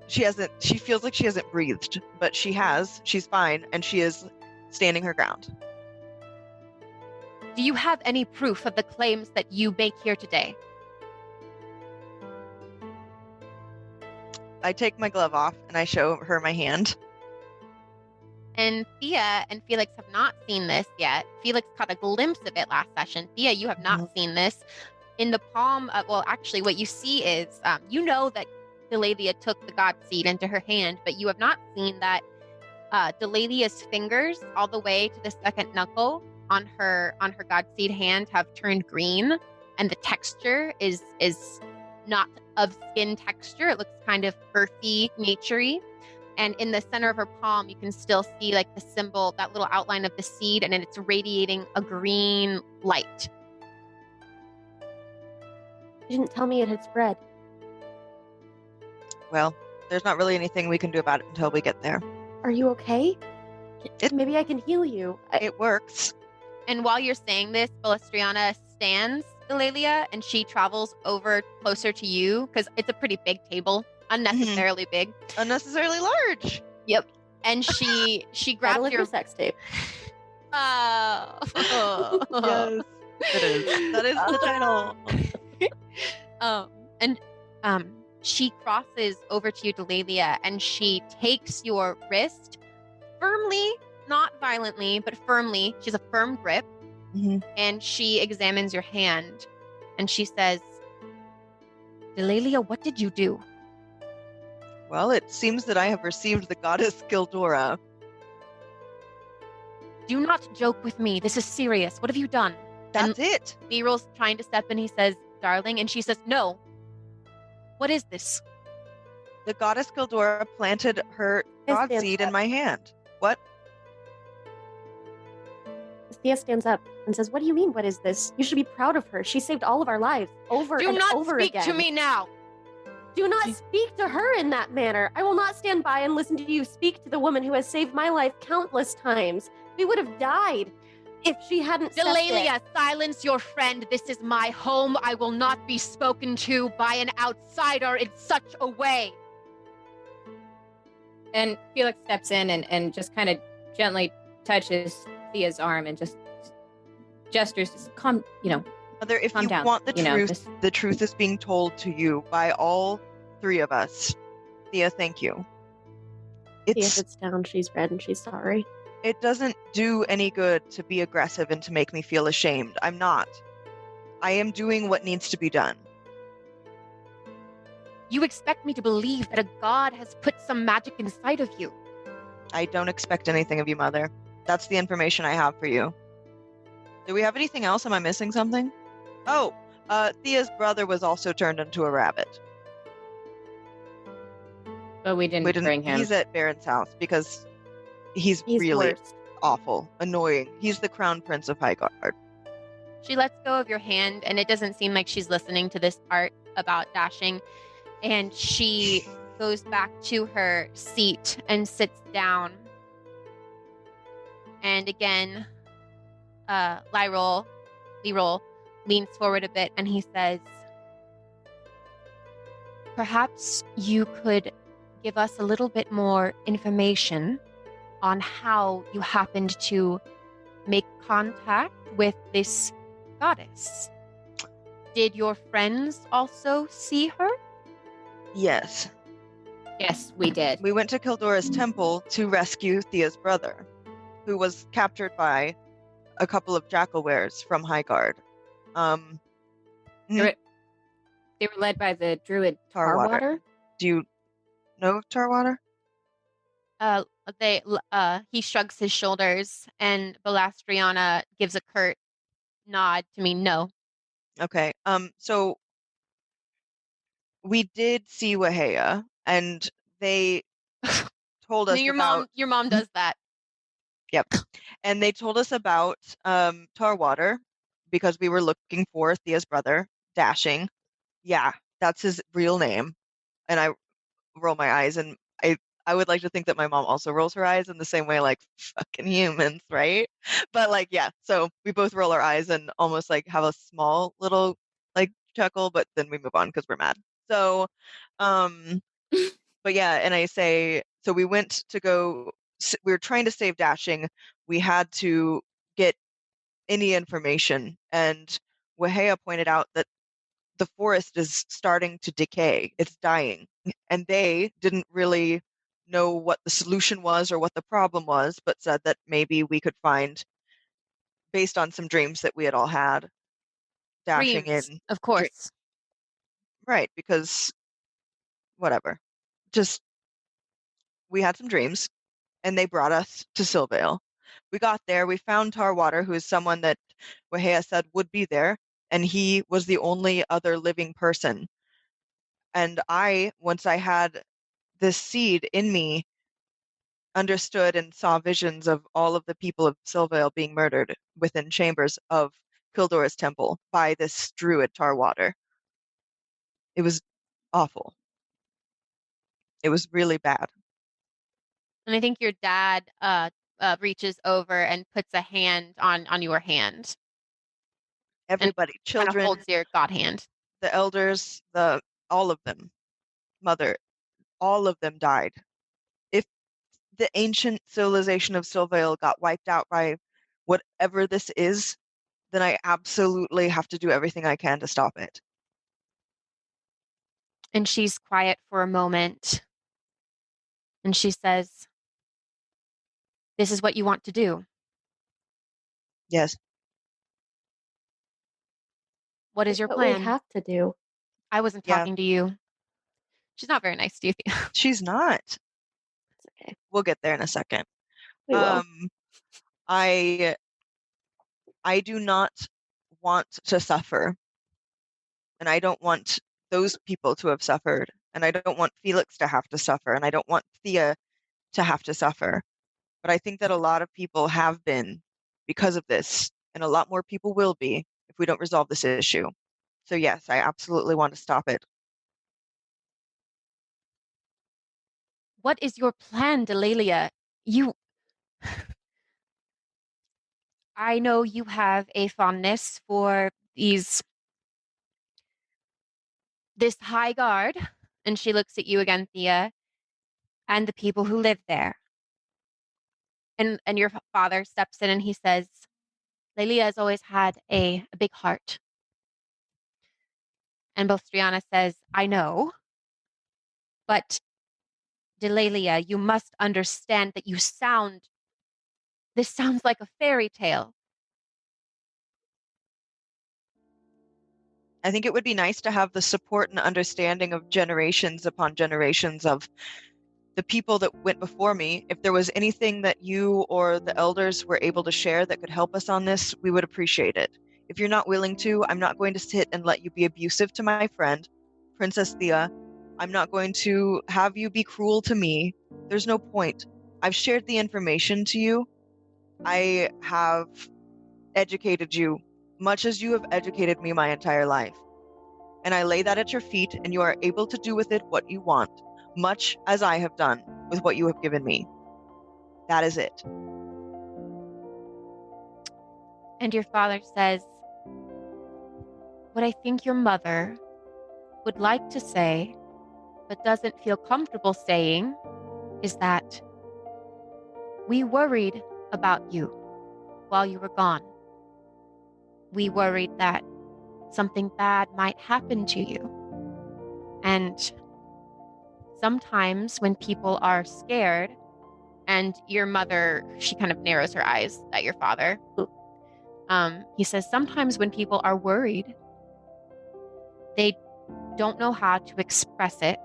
she feels like she hasn't breathed, but she's fine, and she is standing her ground. Do you have any proof of the claims that you make here today? I take my glove off and I show her my hand. And Thea and Felix have not seen this yet. Felix caught a glimpse of it last session. Thea, you have not seen this. In the palm of, well, actually, what you see is, you know that Delaelia took the god seed into her hand, but you have not seen that Delalia's fingers, all the way to the second knuckle on her god seed hand, have turned green, and the texture is not of skin texture. It looks kind of earthy, naturey. And in the center of her palm, you can still see like the symbol, that little outline of the seed, and then it's radiating a green light. You didn't tell me it had spread. Well, there's not really anything we can do about it until we get there. Are you okay? Maybe I can heal you. It works. And while you're saying this, Balestriana stands, Delaelia, and she travels over closer to you because it's a pretty big table, unnecessarily big. Unnecessarily large. Yep. And she grabs Title of your sex tape. Oh. Yes, it is. That is the title. She crosses over to you, Delaelia, and she takes your wrist firmly, not violently, but firmly. She's a firm grip, and she examines your hand, and she says, Delaelia, what did you do? Well, it seems that I have received the goddess Gildora. Do not joke with me. This is serious. What have you done? That's it. Nero's trying to step in. He says, darling, and she says, no. What is this? The goddess Gildora planted her god seed in my hand. What? Thea stands up and says, what do you mean, what is this? You should be proud of her. She saved all of our lives over and over again. Do not speak to me now. Do not speak to her in that manner. I will not stand by and listen to you speak to the woman who has saved my life countless times. We would have died if she hadn't stepped in. Delaelia, silence your friend. This is my home. I will not be spoken to by an outsider in such a way. And Felix steps in and just kind of gently touches Thea's arm and just gestures, just calm, Mother, if calm you down. want the truth, Just the truth is being told to you by all three of us. Thea, thank you. Thea sits down. She's red and she's sorry. It doesn't do any good to be aggressive and to make me feel ashamed. I'm not. I am doing what needs to be done. You expect me to believe that a god has put some magic inside of you. I don't expect anything of you, Mother. That's the information I have for you. Do we have anything else? Am I missing something? Oh, Thea's brother was also turned into a rabbit. but we didn't bring him. He's at Baron's house because he's really awful, annoying. He's the crown prince of Highguard. She lets go of your hand, and it doesn't seem like she's listening to this part about dashing. And she goes back to her seat and sits down. And again, Lyrol leans forward a bit and he says, perhaps you could give us a little bit more information on how you happened to make contact with this goddess. Did your friends also see her? Yes. Yes, we did. We went to Kildora's temple to rescue Thea's brother, who was captured by a couple of jackalwares from Highguard. They were led by the druid Tarwater. Do you know Tarwater? He shrugs his shoulders, and Balastriana gives a curt nod to me. No. Okay. So we did see Wahea, and they told us your mom does that. Yep. And they told us about Tarwater because we were looking for Thea's brother, Dashing. Yeah, that's his real name. And I roll my eyes, and I would like to think that my mom also rolls her eyes in the same way, like fucking humans, right? But like, yeah, so we both roll our eyes and almost like have a small little like chuckle, but then we move on because we're mad. So, but yeah, and I say, so we went to go, we were trying to save Dashing. We had to get any information, and Wahea pointed out that the forest is starting to decay. It's dying. And they didn't really know what the solution was or what the problem was, but said that maybe we could find, based on some dreams that we had all had, dashing Dreams, in. of course. Right, because whatever. Just, we had some dreams, and they brought us to Silvale. We got there, we found Tarwater, who is someone that Wahea said would be there, and he was the only other living person. And once I had this seed in me, understood and saw visions of all of the people of Silvale being murdered within chambers of Kildora's temple by this druid Tarwater. It was awful. It was really bad. And I think your dad reaches over and puts a hand on your hand. Everybody, children, kind of holds your god hand. The elders, all of them, Mother, all of them died. If the ancient civilization of Silvale got wiped out by whatever this is, then I absolutely have to do everything I can to stop it. And she's quiet for a moment. And she says, this is what you want to do? Yes. What is your what plan? we have to do. I wasn't talking to you. She's not very nice to you. She's not. It's okay. We'll get there in a second. We will. I do not want to suffer. And I don't want those people to have suffered. And I don't want Feliks to have to suffer. And I don't want Thea to have to suffer. But I think that a lot of people have been because of this. And a lot more people will be if we don't resolve this issue. So yes, I absolutely want to stop it. What is your plan, Delaelia? I know you have a fondness for this Highguard, and she looks at you again, Thea, and the people who live there. And your father steps in and he says, Lelia has always had a big heart. And Bostriana says, I know, but Delaelia, you must understand that this sounds like a fairy tale. I think it would be nice to have the support and understanding of generations upon generations of the people that went before me. If there was anything that you or the elders were able to share that could help us on this, we would appreciate it. If you're not willing to, I'm not going to sit and let you be abusive to my friend, Princess Theia. I'm not going to have you be cruel to me. There's no point. I've shared the information to you. I have educated you much as you have educated me my entire life. And I lay that at your feet, and you are able to do with it what you want, much as I have done with what you have given me. That is it. And your father says, what I think your mother would like to say, but doesn't feel comfortable saying, is that we worried about you while you were gone. We worried that something bad might happen to you. And sometimes when people are scared, and your mother, she kind of narrows her eyes at your father. He says, sometimes when people are worried, they don't know how to express it.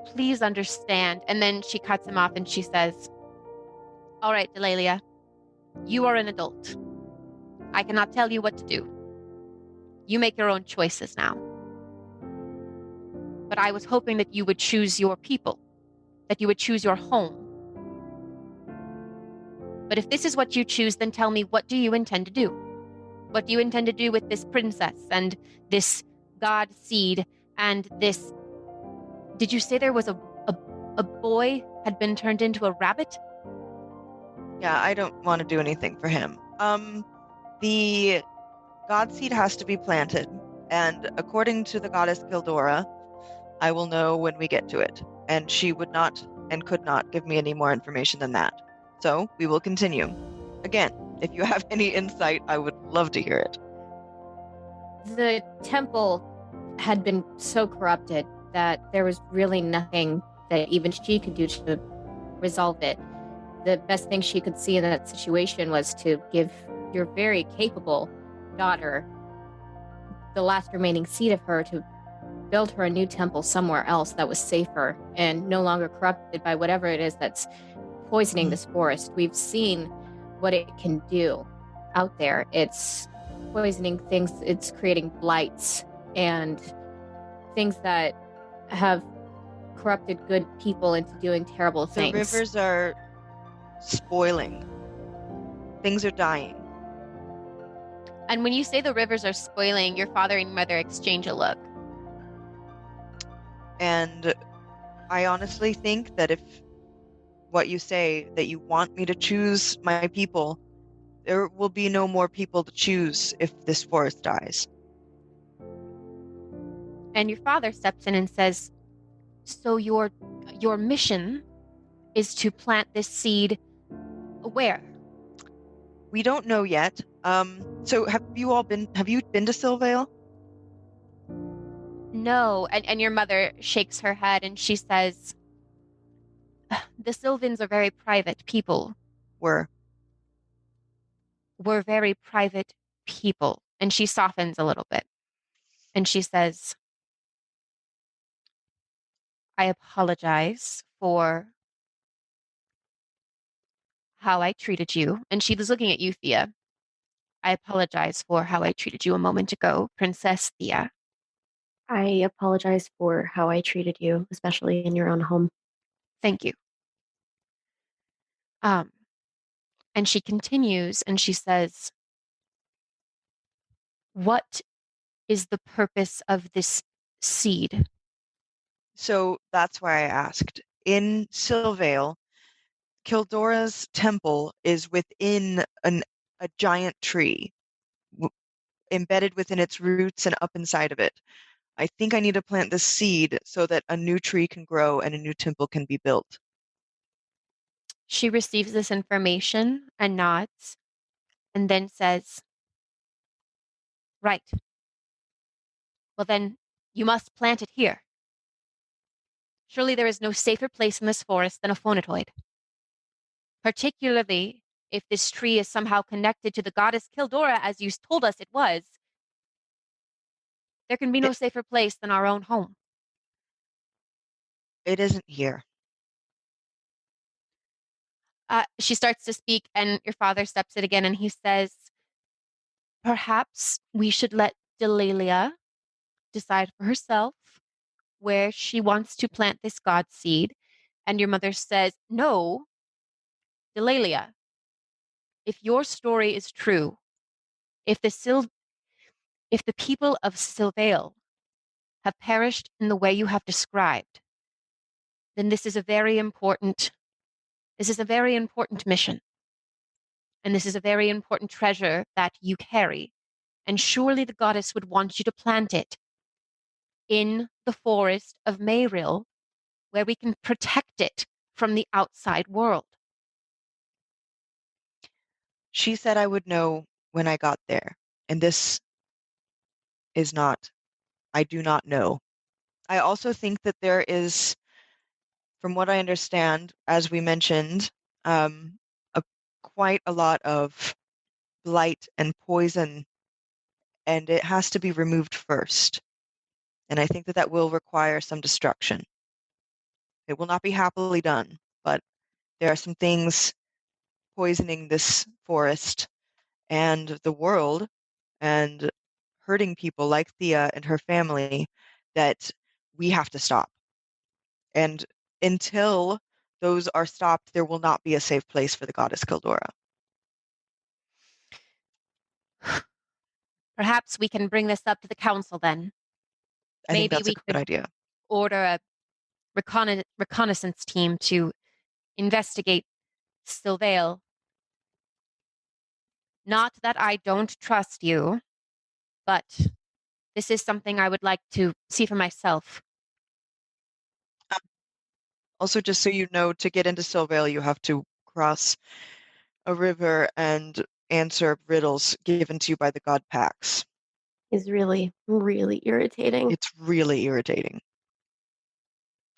Please understand. And then she cuts him off and she says, all right, Delaelia, you are an adult. I cannot tell you what to do. You make your own choices now. But I was hoping that you would choose your people, that you would choose your home. But if this is what you choose, then tell me, what do you intend to do? What do you intend to do with this princess and this god seed and this... Did you say there was a boy had been turned into a rabbit? Yeah, I don't want to do anything for him. The god seed has to be planted, and according to the goddess Kildora, I will know when we get to it. And she would not and could not give me any more information than that. So we will continue. Again, if you have any insight, I would love to hear it. The temple had been so corrupted that there was really nothing that even she could do to resolve it. The best thing she could see in that situation was to give your very capable daughter the last remaining seed of her, to build her a new temple somewhere else that was safer and no longer corrupted by whatever it is that's poisoning this forest. We've seen what it can do out there. It's poisoning things, it's creating blights and things that have corrupted good people into doing terrible things. The rivers are spoiling. Things are dying. And when you say the rivers are spoiling, your father and mother exchange a look. And I honestly think that if what you say, that you want me to choose my people, there will be no more people to choose if this forest dies. And your father steps in and says, so your mission is to plant this seed where? We don't know yet. So have you been to Silvale? No. And your mother shakes her head and she says, the Sylvans are very private people. We're Very private people. And she softens a little bit. And she says, I apologize for how I treated you. And she was looking at you, Thea. I apologize for how I treated you a moment ago, Princess Theia. I apologize for how I treated you, especially in your own home. Thank you. And she continues and she says, what is the purpose of this seed? So that's why I asked. In Silvale, Kildora's temple is within a giant tree, embedded within its roots and up inside of it. I think I need to plant this seed so that a new tree can grow and a new temple can be built. She receives this information and nods and then says, "Right. Well, then you must plant it here. Surely there is no safer place in this forest than a phonetoid. Particularly if this tree is somehow connected to the goddess Kildora, as you told us it was. There can be no It, safer place than our own home." it isn't here. She starts to speak, and your father steps in again, and he says, "Perhaps we should let Delaelia decide for herself where she wants to plant this god seed." And your mother says, "No, Delaelia, if your story is true, if if the people of Silvale have perished in the way you have described, then this is a very important mission. And this is a very important treasure that you carry. And surely the goddess would want you to plant it in the forest of Mayril, where we can protect it from the outside world." She said I would know when I got there, and this is not, I do not know. I also think that there is, from what I understand, as we mentioned, a quite a lot of blight and poison, and it has to be removed first. And I think that that will require some destruction. It will not be happily done, but there are some things poisoning this forest and the world and hurting people like Thea and her family that we have to stop. And until those are stopped, there will not be a safe place for the goddess Kildora. Perhaps we can bring this up to the council then. I think Maybe that's a we good could idea. order a reconnaissance team to investigate Silvale. Not that I don't trust you, but this is something I would like to see for myself. Also, just so you know, to get into Silvale, you have to cross a river and answer riddles given to you by the god Pax. Is really, really irritating. It's really irritating.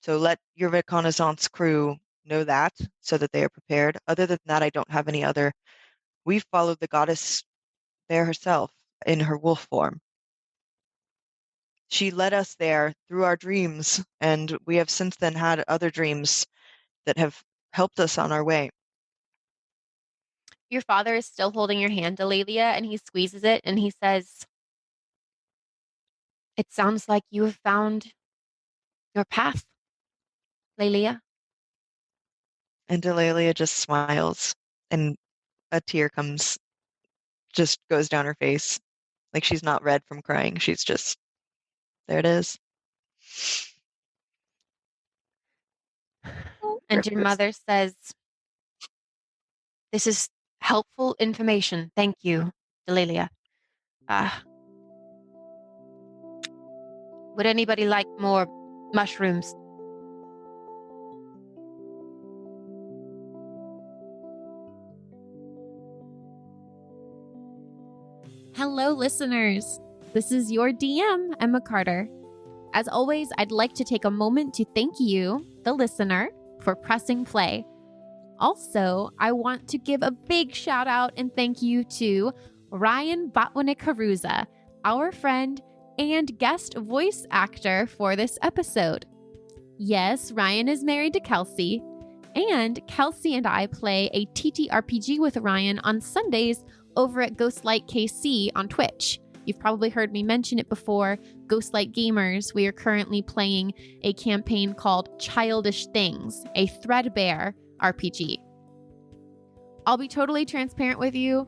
So let your reconnaissance crew know that so that they are prepared. Other than that, I don't have any other. We've followed the goddess there herself in her wolf form. She led us there through our dreams, and we have since then had other dreams that have helped us on our way. Your father is still holding your hand, Delaelia, and he squeezes it and he says, "It sounds like you have found your path, Lelia." And Delaelia just smiles, and a tear just goes down her face. Like she's not red from crying. She's just, there it is. And your mother says, "This is helpful information. Thank you, Delaelia. Would anybody like more mushrooms?" Hello, listeners. This is your DM, Emma Carter. As always, I'd like to take a moment to thank you, the listener, for pressing play. Also, I want to give a big shout out and thank you to Ryan Botwinik-Hruza, our friend and guest voice actor for this episode. Yes, Ryan is married to Kelsea, and Kelsea and I play a TTRPG with Ryan on Sundays over at Ghostlight KC on Twitch. You've probably heard me mention it before. Ghostlight Gamers, we are currently playing a campaign called Childish Things, a threadbare RPG. I'll be totally transparent with you.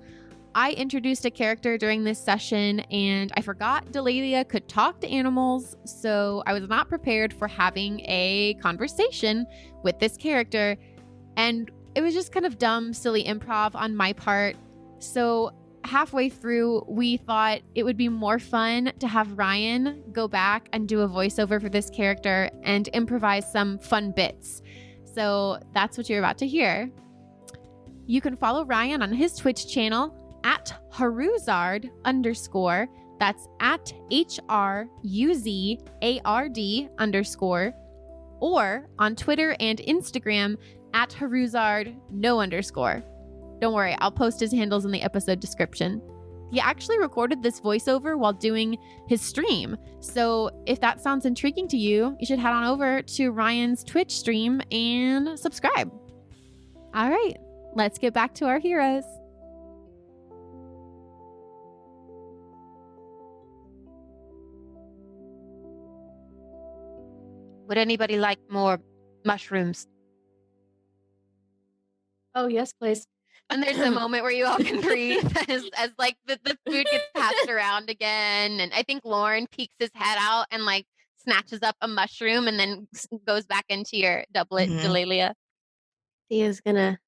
I introduced a character during this session and I forgot Delaelia could talk to animals, so I was not prepared for having a conversation with this character, and it was just kind of dumb, silly improv on my part. So halfway through, we thought it would be more fun to have Ryan go back and do a voiceover for this character and improvise some fun bits. So that's what you're about to hear. you can follow Ryan on his Twitch channel at Hruzard_. That's at HRUZARD_, or on Twitter and Instagram at Hruzard _. Don't worry, I'll post his handles in the episode description. He actually recorded this voiceover while doing his stream. So if that sounds intriguing to you, you should head on over to Ryan's Twitch stream and subscribe. All right, let's get back to our heroes. Would anybody like more mushrooms? Oh, yes, please. And there's a moment where you all can breathe as like the food gets passed around again. And I think Lauren peeks his head out and like snatches up a mushroom and then goes back into your doublet, Delaelia. Thea's gonna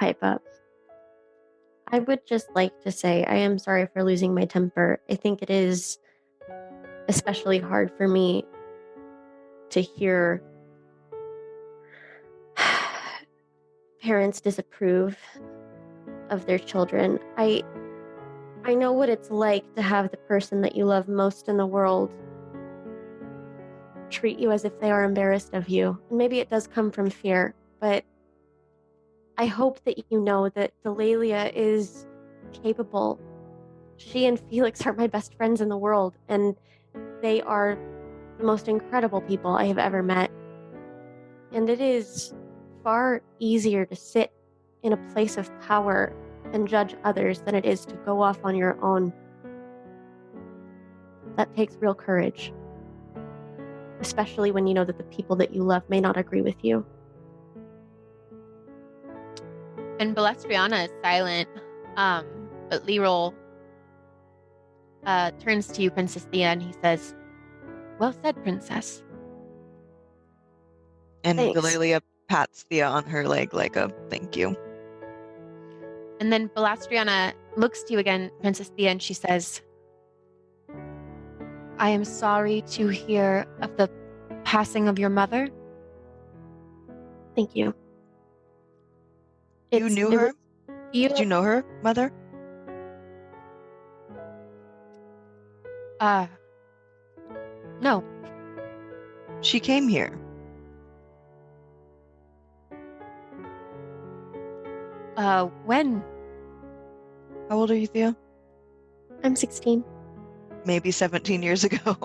pipe up. I would just like to say I am sorry for losing my temper. I think it is especially hard for me to hear parents disapprove of their children. I know what it's like to have the person that you love most in the world treat you as if they are embarrassed of you. And maybe it does come from fear, but I hope that you know that Delaelia is capable. She and Feliks are my best friends in the world, and they are the most incredible people I have ever met. And it is far easier to sit in a place of power and judge others than it is to go off on your own. That takes real courage, especially when you know that the people that you love may not agree with you. And Balestriana is silent, but Leroy turns to you, Princess Theia, and he says, "Well said, Princess." And Thanks. Delaelia pats Thea on her leg like a thank you. And then Balestriana looks to you again, Princess Theia, and she says, "I am sorry to hear of the passing of your mother." Thank you. You knew her? Did you know her mother? No. She came here. When? How old are you, Thea? I'm 16. Maybe 17 years ago.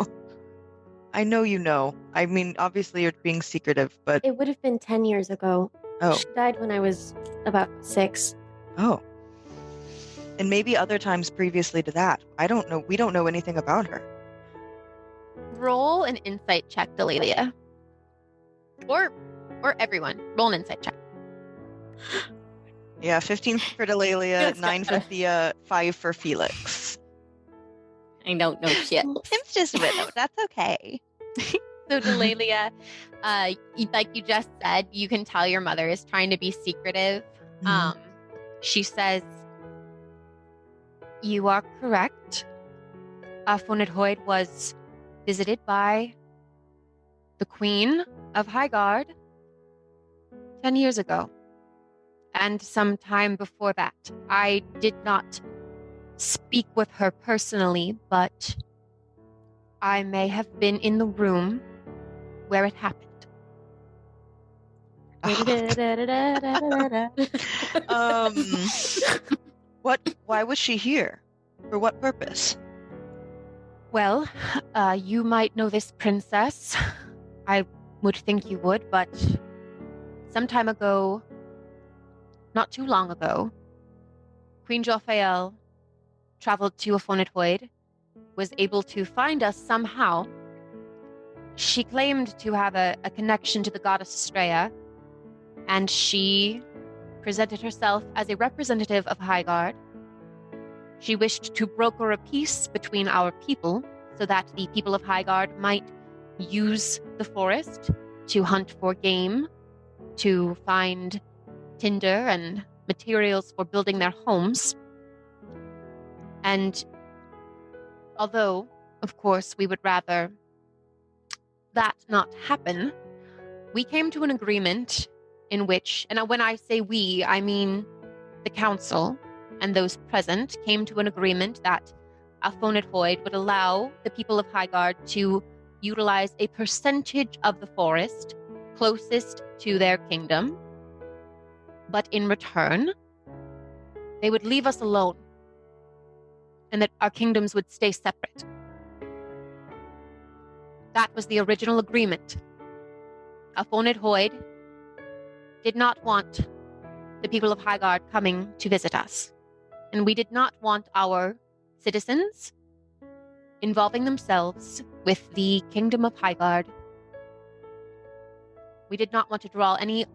I know you know. I mean, obviously you're being secretive, but... It would have been 10 years ago. Oh. She died when I was about 6. Oh. And maybe other times previously to that. I don't know. We don't know anything about her. Roll an insight check, Delaelia. Or everyone. Roll an insight check. Yeah, 15 for Delaelia, 9 for Thea, 5 for Feliks. I don't know shit. Tim's just widowed. That's okay. So Delaelia, like you just said, you can tell your mother is trying to be secretive. Mhm. She says, "You are correct. Fonethoid was visited by the Queen of Highguard 10 years ago. And some time before that. I did not speak with her personally, but I may have been in the room where it happened." Why was she here? For what purpose? Well, you might know this, Princess. I would think you would, but some time ago, not too long ago, Queen Jophael traveled to Fonethoid, was able to find us somehow. She claimed to have a connection to the goddess Estrella, and she presented herself as a representative of Highguard. She wished to broker a peace between our people so that the people of Highguard might use the forest to hunt for game, to find tinder and materials for building their homes. And although, of course, we would rather that not happen, we came to an agreement in which, and when I say we, I mean the council and those present, came to an agreement that Afonethoid would allow the people of Highgard to utilize a percentage of the forest closest to their kingdom, but in return, they would leave us alone, and that our kingdoms would stay separate. That was the original agreement. Afonethoid did not want the people of Highgard coming to visit us, and we did not want our citizens involving themselves with the kingdom of Highgard. We did not want to draw any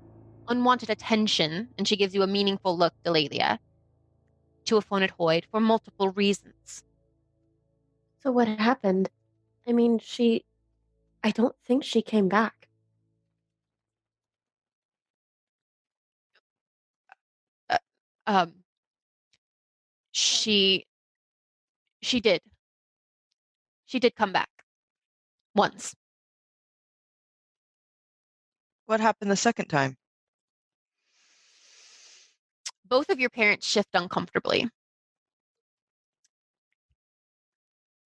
unwanted attention, and she gives you a meaningful look, Delaelia, to Afonethoid for multiple reasons. So what happened? I mean, I don't think she came back. She did. She did come back. Once. What happened the second time? Both of your parents shift uncomfortably.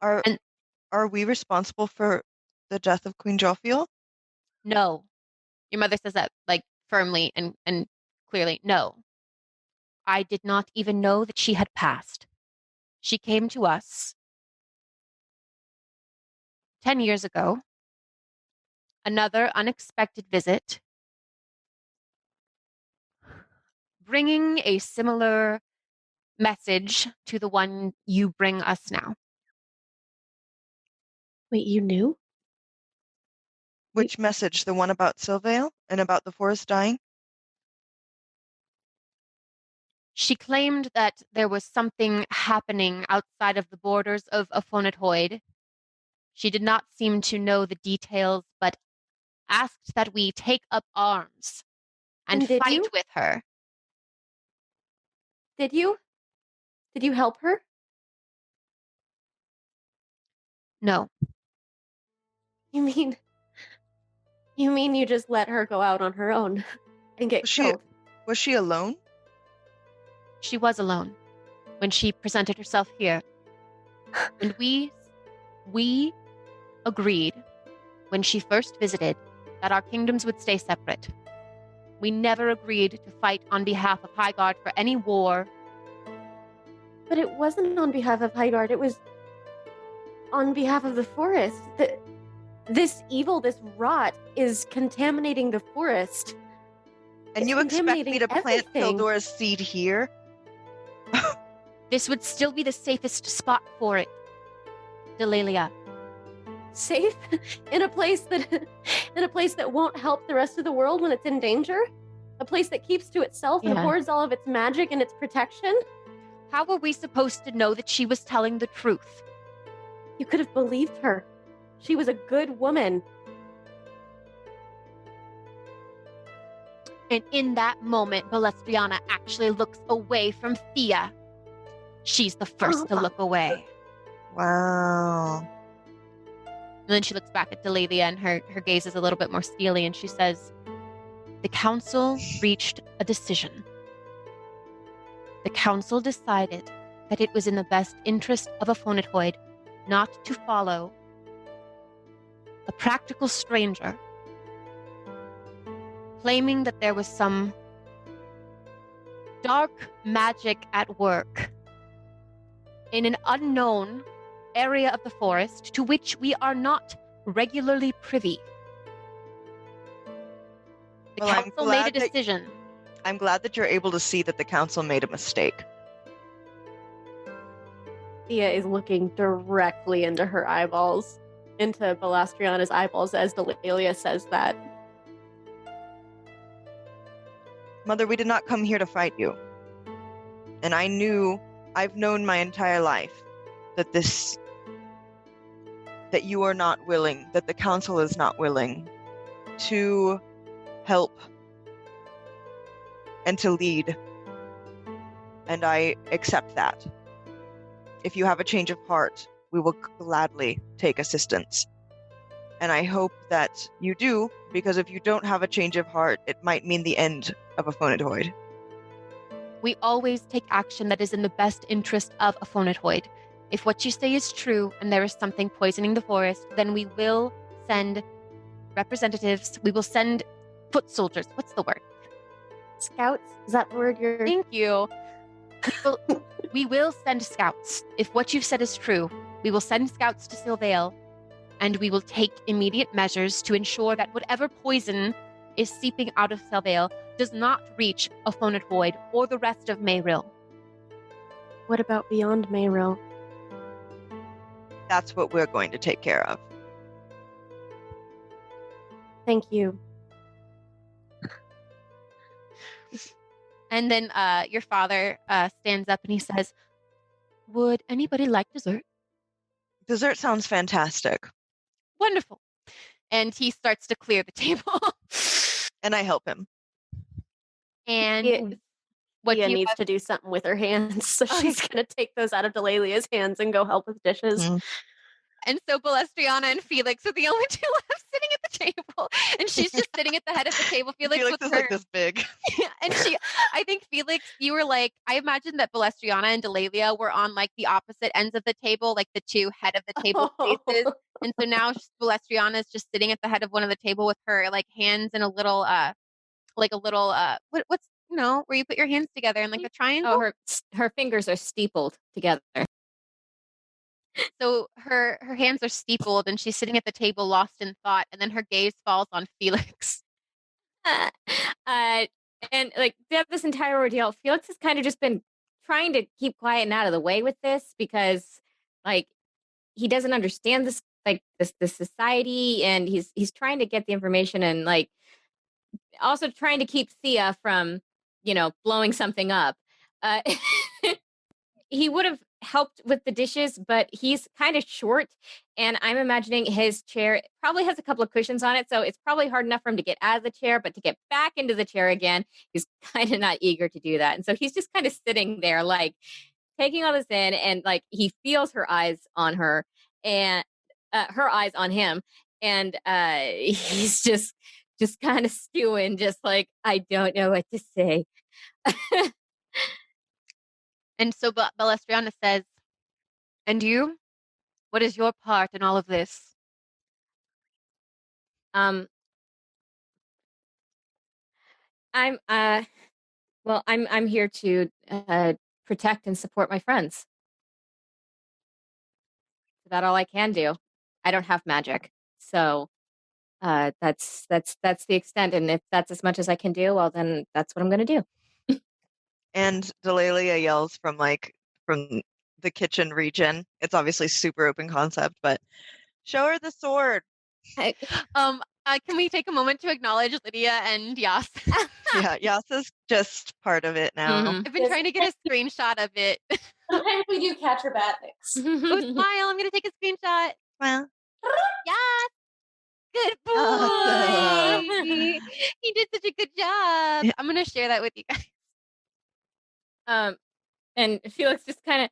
Are we responsible for the death of Queen Jophiel? No. Your mother says that, firmly and clearly. No. I did not even know that she had passed. She came to us 10 years ago. Another unexpected visit, bringing a similar message to the one you bring us now. Wait, you knew? Which message? The one about Sylvale and about the forest dying? She claimed that there was something happening outside of the borders of Afonethoid. She did not seem to know the details, but asked that we take up arms and did fight you? with her. Did you? Did you help her? No. You mean you just let her go out on her own and get killed? Was she alone? She was alone when she presented herself here. And we agreed when she first visited that our kingdoms would stay separate. We never agreed to fight on behalf of Highgard for any war. But it wasn't on behalf of Highgard, it was on behalf of the forest. This evil, this rot, is contaminating the forest. And you expect me to plant Pildora's seed here? This would still be the safest spot for it, Delaelia. Safe? in a place that won't help the rest of the world when it's in danger? A place that keeps to itself and hoards all of its magic and its protection? How were we supposed to know that she was telling the truth? You could have believed her. She was a good woman. And in that moment, Balestriana actually looks away from Theia. She's the first to look away. Wow. And then she looks back at Delaelia, and her gaze is a little bit more steely, and she says, the council reached a decision. The council decided that it was in the best interest of Afonethoid not to follow a practical stranger claiming that there was some dark magic at work in an unknown area of the forest to which we are not regularly privy. The council made a decision. I'm glad that you're able to see that the council made a mistake. Theia is looking directly into her eyeballs, into Balestriana's eyeballs, as Delaelia says that. Mother, we did not come here to fight you. And I've known my entire life that you are not willing, that the council is not willing to help and to lead. And I accept that. If you have a change of heart, we will gladly take assistance. And I hope that you do because if you don't have a change of heart, it might mean the end of a phonetoid. We always take action that is in the best interest of a phonetoid. If what you say is true and there is something poisoning the forest, then we will send representatives. We will send foot soldiers. What's the word? Scouts? Is that the word you're... Thank you. We will send scouts. If what you've said is true, we will send scouts to Silvale, and we will take immediate measures to ensure that whatever poison is seeping out of Silvale does not reach a phonetoid or the rest of Mayrill. What about beyond Mayrill? That's what we're going to take care of. Thank you. And then your father stands up and he says, "Would anybody like dessert?" Dessert sounds fantastic. Wonderful. And he starts to clear the table. And I help him. And what Thea do you needs have? to do something with her hands, so Oh, she's going to take those out of Delelia's hands and go help with dishes. Mhm. And so Balestriana and Felix are the only two left sitting at the table. And she's just sitting at the head of the table. Felix Felix with is her. like this big. And I think Felix, you were like, I imagine that Balestriana and Delaelia were on like the opposite ends of the table, like the two head of the table places. And so now Balestriana is just sitting at the head of one of the table with her like hands in a little, what's, where you put your hands together in like a triangle. Oh, her fingers are steepled together. So her hands are steepled and she's sitting at the table lost in thought, and then her gaze falls on Felix. And like throughout this entire ordeal, Felix has kind of just been trying to keep quiet and out of the way with this because like he doesn't understand this this society, and he's trying to get the information and like also trying to keep Thea from blowing something up. He would have helped with the dishes, but he's kind of short, and I'm imagining his chair probably has a couple of cushions on it, so it's probably hard enough for him to get out of the chair, but to get back into the chair again, he's kind of not eager to do that. And so he's just kind of sitting there, like taking all this in, and like he feels her eyes on her and her eyes on him, and he's just kind of stewing, just like, I don't know what to say. And so Balestriana says, "And you? What is your part in all of this?" I'm I'm here to protect and support my friends. That's all I can do. I don't have magic, so that's the extent. And if that's as much as I can do, well, then that's what I'm going to do. And Delaelia yells from the kitchen region. It's obviously super open concept, but show her the sword. Can we take a moment to acknowledge Lydia and Yas? Yeah, Yas is just part of it now. I've been trying to get a screenshot of it. Sometimes we do catch acrobatics. Oh, smile. I'm going to take a screenshot. Well, Yes. Good boy. Awesome. He did such a good job. I'm going to share that with you guys. And Felix just kind of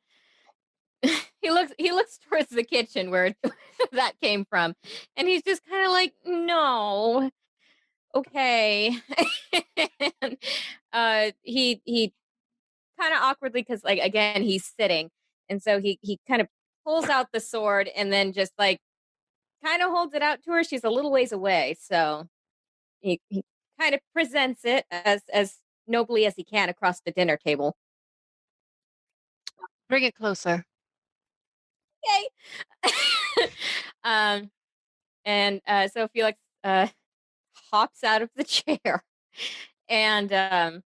he looks towards the kitchen where that came from, and he's just kind of like, no, okay. And he kind of awkwardly, because like again he's sitting, and so he kind of pulls out the sword and then just like kind of holds it out to her. She's a little ways away, so he kind of presents it as nobly as he can across the dinner table. Bring it closer. Okay. And so Felix hops out of the chair and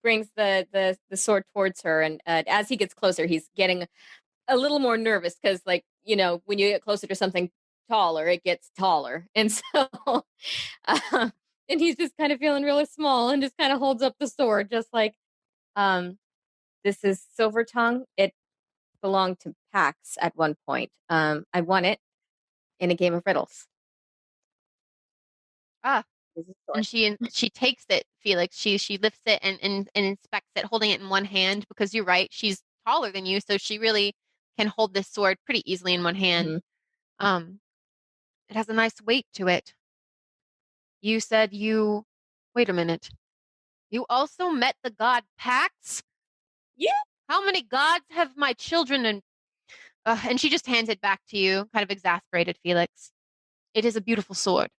brings the sword towards her. And as he gets closer, he's getting a little more nervous because, like, when you get closer to something taller, it gets taller. And so, and he's just kind of feeling really small and just kind of holds up the sword, just like, this is Silver Tongue. It belonged to Pax at one point. I won it in a game of riddles. And she takes it, Felix. She lifts it and inspects it, holding it in one hand, because you're right, she's taller than you, so she really can hold this sword pretty easily in one hand. Mm-hmm. It has a nice weight to it. You said you... Wait a minute. You also met the god Pax? Yeah. How many gods have my children and she just hands it back to you, kind of exasperated, Felix. It is a beautiful sword.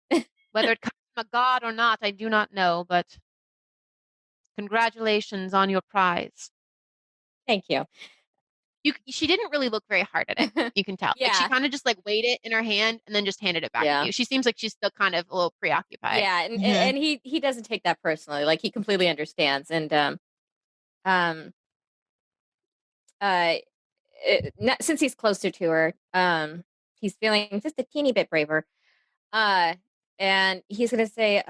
Whether it comes from a god or not, I do not know, but congratulations on your prize. Thank you. She didn't really look very hard at it. You can tell. Like she Yeah. kind of just like weighed it in her hand and then just handed it back to you. She seems like she's still kind of a little preoccupied. Yeah, and he doesn't take that personally. Like he completely understands. And since he's closer to her, he's feeling just a teeny bit braver. And he's gonna say,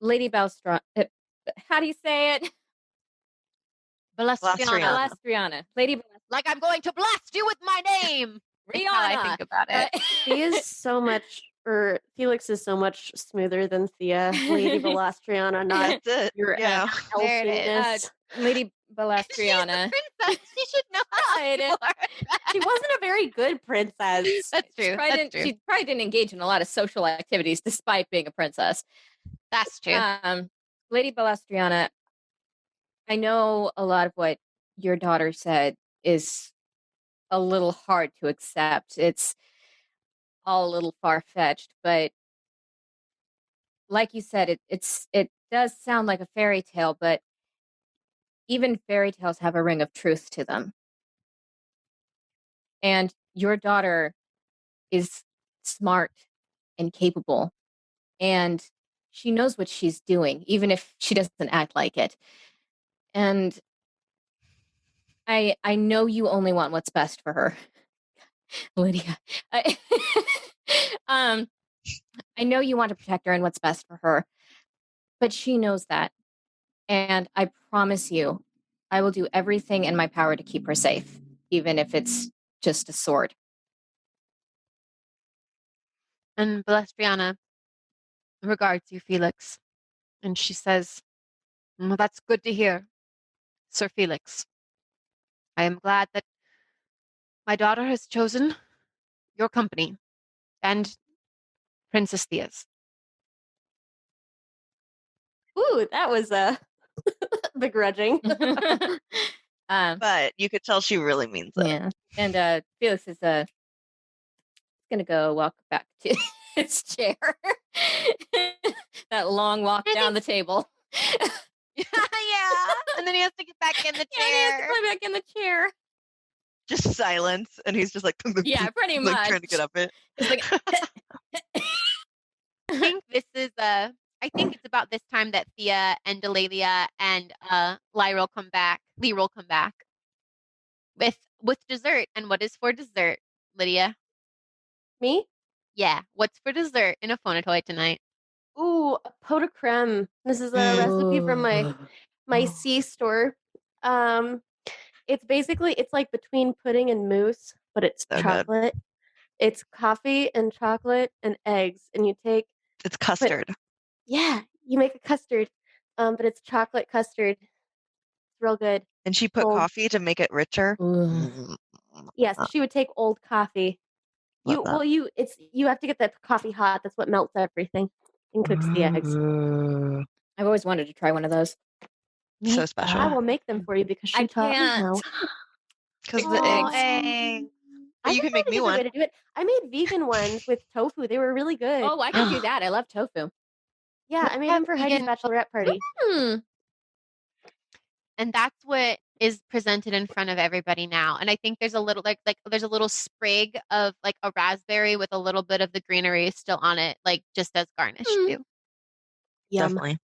Lady Balstron. How do you say it? Balastriana. Balastriana. Lady Balastriana. Like I'm going to blast you with my name. Rihanna. How I think about it. She is so much, or Felix is so much smoother than Thea. Lady Balastriana, not That's it. your Yeah. There it elfiness. Lady Balastriana. She's a princess. She should know how Right. to work. She wasn't a very good princess. That's true. She probably didn't engage in a lot of social activities despite being a princess. That's true. Lady Balastriana, I know a lot of what your daughter said is a little hard to accept. It's all a little far-fetched, but like you said, it does sound like a fairy tale, but even fairy tales have a ring of truth to them. And your daughter is smart and capable, and she knows what she's doing, even if she doesn't act like it. And I know you only want what's best for her, Lydia. I know you want to protect her and what's best for her, but she knows that. And I promise you, I will do everything in my power to keep her safe, even if it's just a sword. And Balestriana regards you, Felix. And she says, well, that's good to hear, Sir Felix. I am glad that my daughter has chosen your company and Princess Theia's. Ooh, that was begrudging. But you could tell she really means it. Yeah. And Felix is gonna go walk back to his chair. That long walk down the table. Yeah. And then he has to get back in the chair. Yeah, he has to climb back in the chair. Just silence, and he's just like, Yeah, pretty like much. trying to get up it. It's like, I think this is I think it's about this time that Thea and Delaelia and Lyra come back with dessert. And what is for dessert, Lydia? Me? Yeah, what's for dessert in a phonatoid tonight? Ooh, a pot de creme. This is a recipe from my C store. It's basically, it's like between pudding and mousse, but it's So good. chocolate. It's coffee and chocolate and eggs, and you take It's custard. you make a custard, but it's chocolate custard. It's real good. And she put Old. coffee to make it richer. Yes, she would take old coffee. Love that. You have to get the coffee hot. That's what melts everything and cooks the eggs. I've always wanted to try one of those. So special. I will make them for you because she I taught me can't. how. Because Oh, the eggs. eggs. But you can make me There's a way one. to do it. I made vegan ones with tofu. They were really good. Oh, I can do that. I love tofu. Yeah, I made them for Heidi's vegan- bachelorette party. And that's what is presented in front of everybody now. And I think there's a little like there's a little sprig of like a raspberry with a little bit of the greenery still on it, like just as garnish too. Yum. Definitely.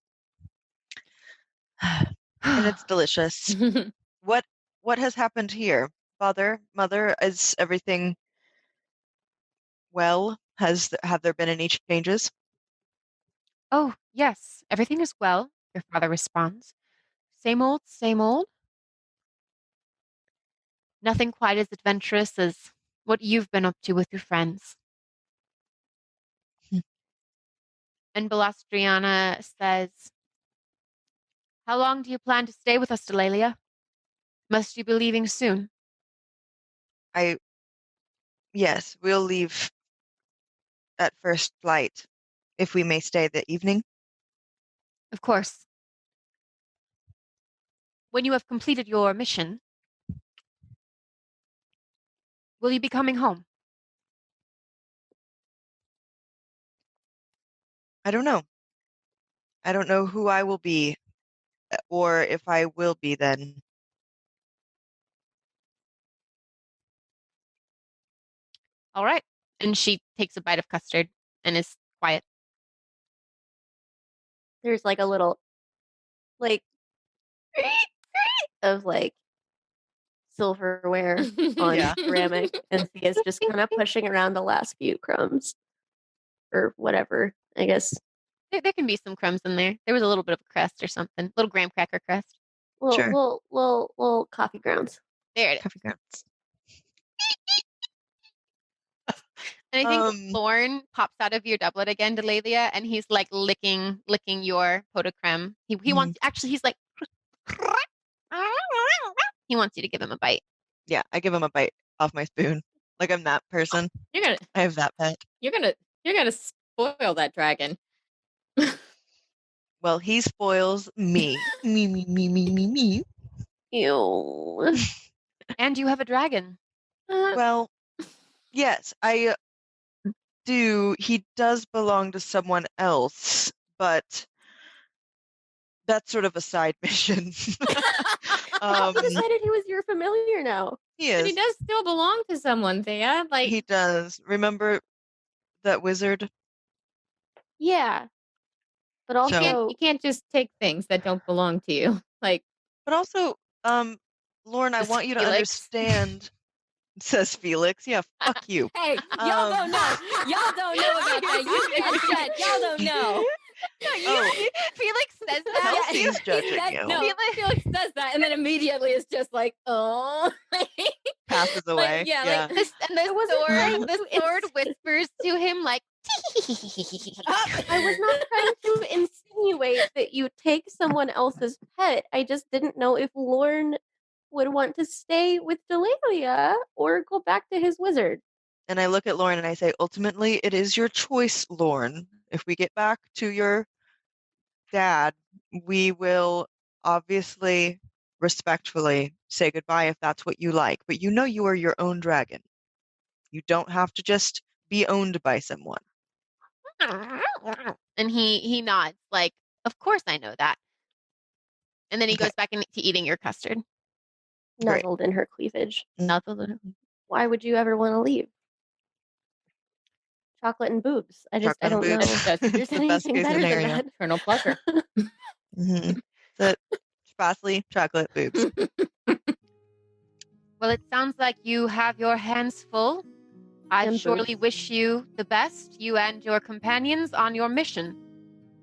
And it's delicious. What has happened here? Father, mother, is everything well? Have there been any changes? Oh, yes, everything is well, your father responds. Same old, same old. Nothing quite as adventurous as what you've been up to with your friends. And Balastriana says, how long do you plan to stay with us, Delaelia? Must you be leaving soon? Yes, we'll leave at first light, if we may stay the evening. Of course. When you have completed your mission, will you be coming home? I don't know. I don't know who I will be, or if I will be then. All right. And she takes a bite of custard and is quiet. There's like a little, like, of like silverware on Yeah. ceramic, and Thea's just kind of pushing around the last few crumbs or whatever. I guess There can be some crumbs in there. There was a little bit of a crust or something, little graham cracker crust. Sure. little coffee grounds. There it is. Coffee grounds. And I think Lorne pops out of your doublet again, Delaelia, and he's like licking your pot de creme. He wants, actually, he's like, he wants you to give him a bite. Yeah, I give him a bite off my spoon. Like I'm that person. I have that pet. You're gonna spoil that dragon. Well, he spoils me. Me. Ew. And you have a dragon. Well, yes, I do. He does belong to someone else, but that's sort of a side mission. You decided he was your familiar now. He But is. he does still belong to someone, Thea. Like He does. Remember that wizard? Yeah. But also, you can't just take things that don't belong to you. Like But also, Lauren, I Says want you to Felix. understand, says Felix. Yeah, fuck you. hey, y'all don't know. Y'all don't know about that. You just said y'all don't know. Oh. Felix says that. Kelsey's judging you. No, Felix does that, and then immediately is just like, oh. Passes away. yeah, yeah. like The sword whispers to him like, I was not trying to insinuate that you take someone else's pet. I just didn't know if Lorne would want to stay with Delaelia or go back to his wizard. And I look at Lauren and I say, ultimately, it is your choice, Lauren. If we get back to your dad, we will obviously, respectfully say goodbye if that's what you like. But you know you are your own dragon. You don't have to just be owned by someone. and he nods like, of course I know that. And then he Okay. goes back into eating your custard. Great. Nuzzled in her cleavage. Nuzzled. Why would you ever want to leave? Chocolate and boobs. I Chocolate and don't know. boobs. That's There's the best anything case better scenario. than that. eternal pleasure. Mm-hmm. The sparsely chocolate boobs. Well, it sounds like you have your hands full. I And surely wish you the best, you and your companions, on your mission.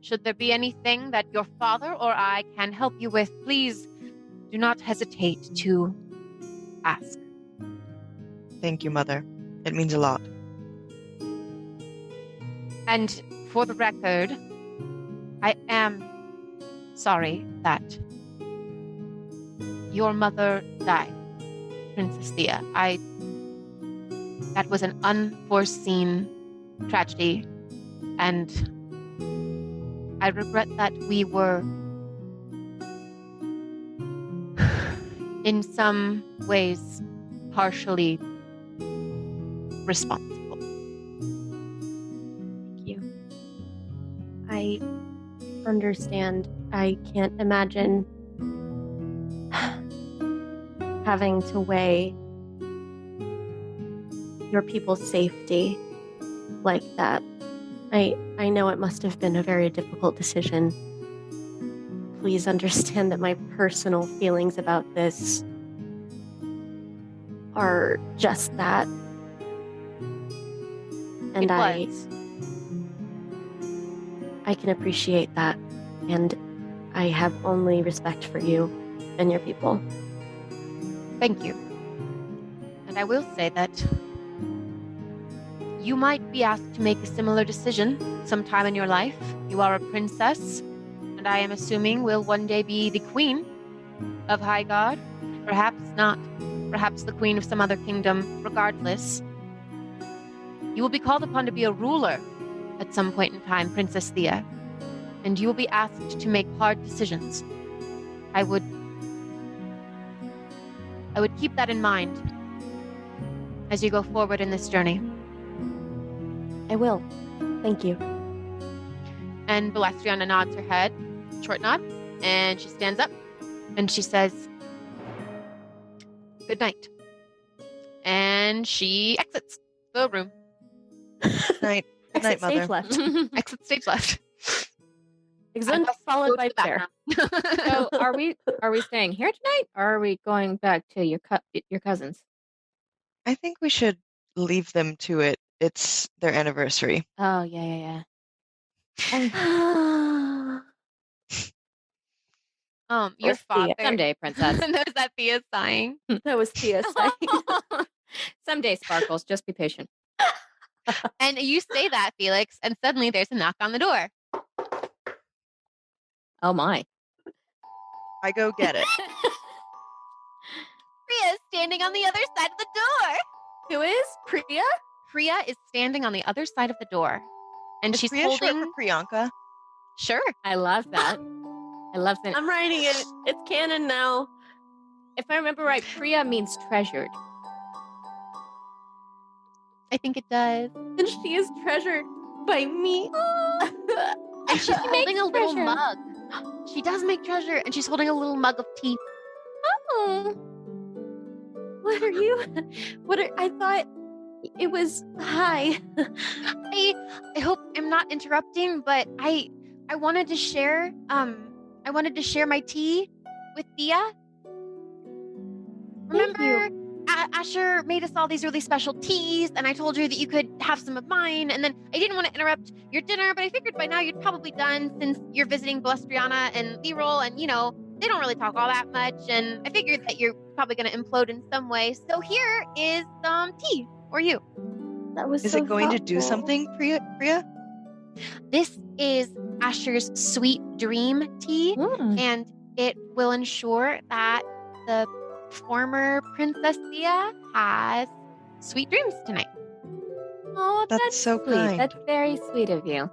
Should there be anything that your father or I can help you with, please do not hesitate to ask. Thank you, Mother. It means a lot. And for the record, I am sorry that your mother died, Princess Theia. That was an unforeseen tragedy, and I regret that we were, in some ways, partially responsible. Thank you. I understand. I can't imagine having to weigh your people's safety like that. I know it must have been a very difficult decision. Please understand that my personal feelings about this are just that. And I can appreciate that. And I have only respect for you and your people. Thank you. And I will say that you might be asked to make a similar decision sometime in your life. You are a princess, and I am assuming will one day be the queen of Highgard. Perhaps not. Perhaps the queen of some other kingdom. Regardless, You will be called upon to be a ruler at some point in time, Princess Theia, and you will be asked to make hard decisions. I would keep that in mind as you go forward in this journey. I will. Thank you. And Balestriana nods her head, short nod, and she stands up and she says, "Good night." And she exits the room. Night. Good night, Exit stage Mother. left. Exit stage left. Exit Go followed to by the prayer. bathroom. So are we staying here tonight, or are we going back to your cousins? I think we should leave them to it. It's their anniversary. Oh yeah. Your That's Thea. father. Someday, princess. Knows that Thea's sighing. That was Thea saying. Someday, Sparkles. Just be patient. And you say that, Felix, and suddenly there's a knock on the door. Oh my. I go get it. Priya's standing on the other side of the door. Who is? Priya? Priya is standing on the other side of the door. And Is she's Priya short holding... for Priyanka? Sure. I love that. I love that. I'm writing it. It's canon now. If I remember right, Priya means treasured. I think it does. And she is treasured by me. And she's holding a little treasure. mug. She does make treasure, and she's holding a little mug of tea. Oh. What are you? I thought it was hi. I hope I'm not interrupting, but I wanted to share my tea with Thea. Remember, Asher made us all these really special teas, and I told you that you could have some of mine, and then I didn't want to interrupt your dinner, but I figured by now you'd probably done since you're visiting Balestriana and Leroy, and they don't really talk all that much, and I figured that you're probably going to implode in some way. So here is some tea for you. That was Is so it going to do thoughtful. something, Priya? This is Asher's sweet dream tea, and it will ensure that the former Princess Theia has sweet dreams tonight. Oh, That's so sweet. kind. That's very sweet of you.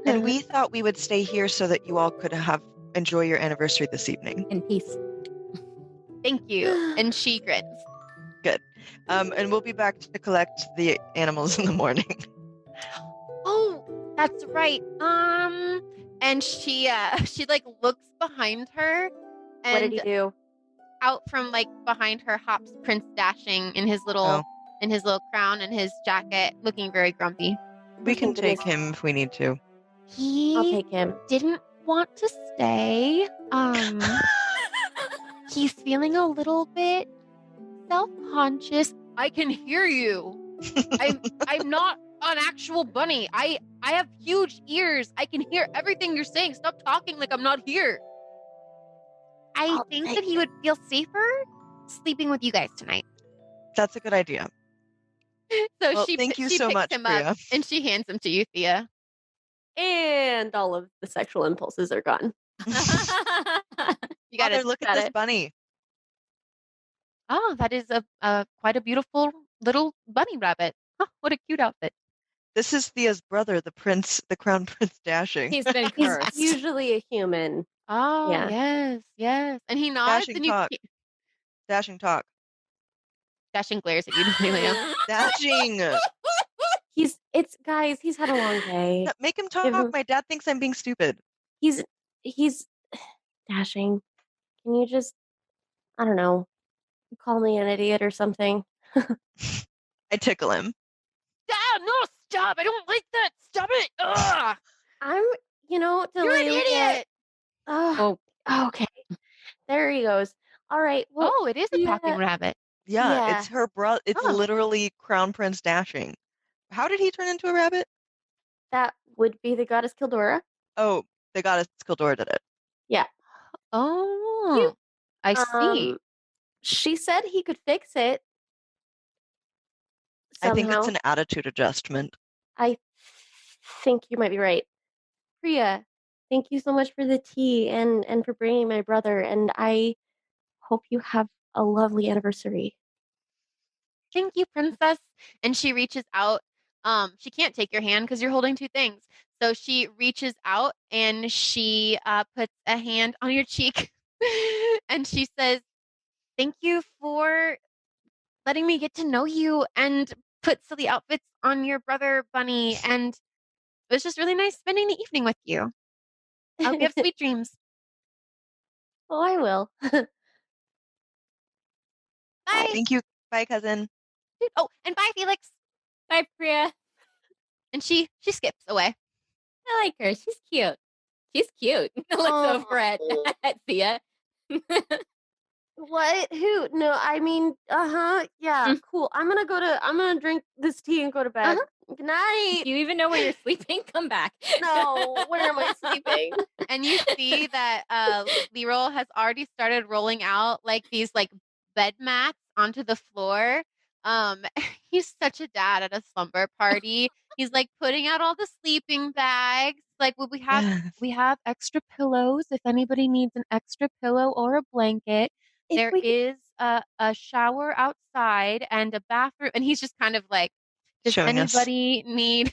And we thought we would stay here so that you all could enjoy your anniversary this evening. In peace. Thank you. And she grins. And we'll be back to collect the animals in the morning. Oh, that's right. And she looks behind her, and What did he do? out from behind her hops Prince Dashing in his little crown and his jacket, looking very grumpy. We can Look at take this. him if we need to. I'll He take him. didn't want to stay. He's feeling a little bit self-conscious. I can hear you. I'm not an actual bunny. I have huge ears. I can hear everything you're saying. Stop talking like I'm not here. I I'll think take that he would feel safer sleeping with you guys tonight. That's a good idea. So Well, she thank you she so picks much, him Priya. up and she hands him to you, Thea. And all of the sexual impulses are gone. You got Mother, it. look at got this it. bunny. Oh, that is a quite a beautiful little bunny rabbit. Huh, what a cute outfit. This is Thea's brother, the Crown Prince Dashing. He's been He's cursed. usually a human. Oh, Yeah. yes. And he nods Dashing and you talk. Dashing talk. Dashing glares at you, Delaelia. Dashing. Guys, he's had a long day. Make him talk. Give him- My dad thinks I'm being stupid. He's Dashing. Can you just, I don't know, call me an idiot or something? I tickle him. Ah, no, stop. I don't like that. Stop it. Ugh. You're an idiot. Oh, okay. There he goes. All right. Well, Oh, it is a talking rabbit. Yeah, Yeah. it's her brother. It's Oh. literally Crown Prince Dashing. How did he turn into a rabbit? that would be the goddess Kildora. Oh, the goddess Kildora did it. Oh, I see. She said he could fix it. I think it's somehow. an attitude adjustment. I think you might be right. Priya, thank you so much for the tea and for bringing my brother. And I hope you have a lovely anniversary. thank you, princess. And she reaches out. She can't take your hand because you're holding two things. So she reaches out and she puts a hand on your cheek and she says, thank you for letting me get to know you and put silly outfits on your brother Bunny. And it was just really nice spending the evening with you. I hope you have sweet dreams. Oh, I will. Bye. Thank you. Bye, cousin. Oh, and bye, Felix. Bye, Priya. And she skips away. I like her. She's cute. She's cute. Looks over at Thea. What? Who? No, I mean, yeah, cool. I'm gonna drink this tea and go to bed. Good night. Do you even know where you're sleeping? Come back. No, where am I sleeping? And you see that Leroy has already started rolling out like these like bed mats onto the floor. He's such a dad at a slumber party. He's like putting out all the sleeping bags. Like, well, we have extra pillows if anybody needs an extra pillow or a blanket. There is a shower outside and a bathroom. And he's just kind of like, does anybody need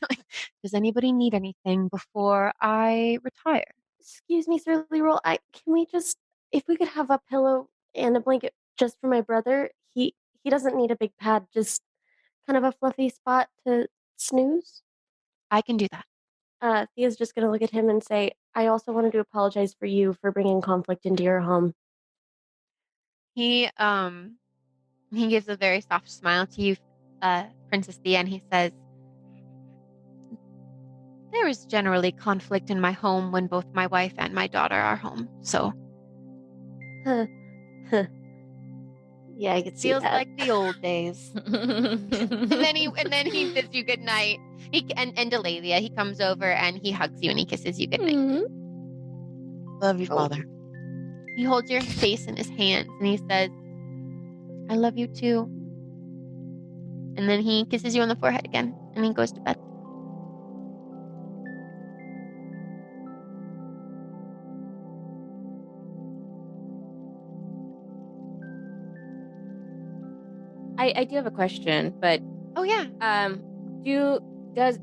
anything before I retire? Excuse me, Sir Leroy. If we could have a pillow and a blanket just for my brother. He doesn't need a big pad, just kind of a fluffy spot to snooze. I can do that. Thea's just gonna look at him and say, I also wanted to apologize for you for bringing conflict into your home. He gives a very soft smile to you, Princess Theia, and he says, there is generally conflict in my home when both my wife and my daughter are home, so. Yeah, I could see Feels that. like the old days. and then he bids you good night. And Delaelia, he comes over and he hugs you and he kisses you good night. Love you, Father. He holds your face in his hands and he says, I love you too. And then he kisses you on the forehead again and he goes to bed. I do have a question, but oh yeah. Do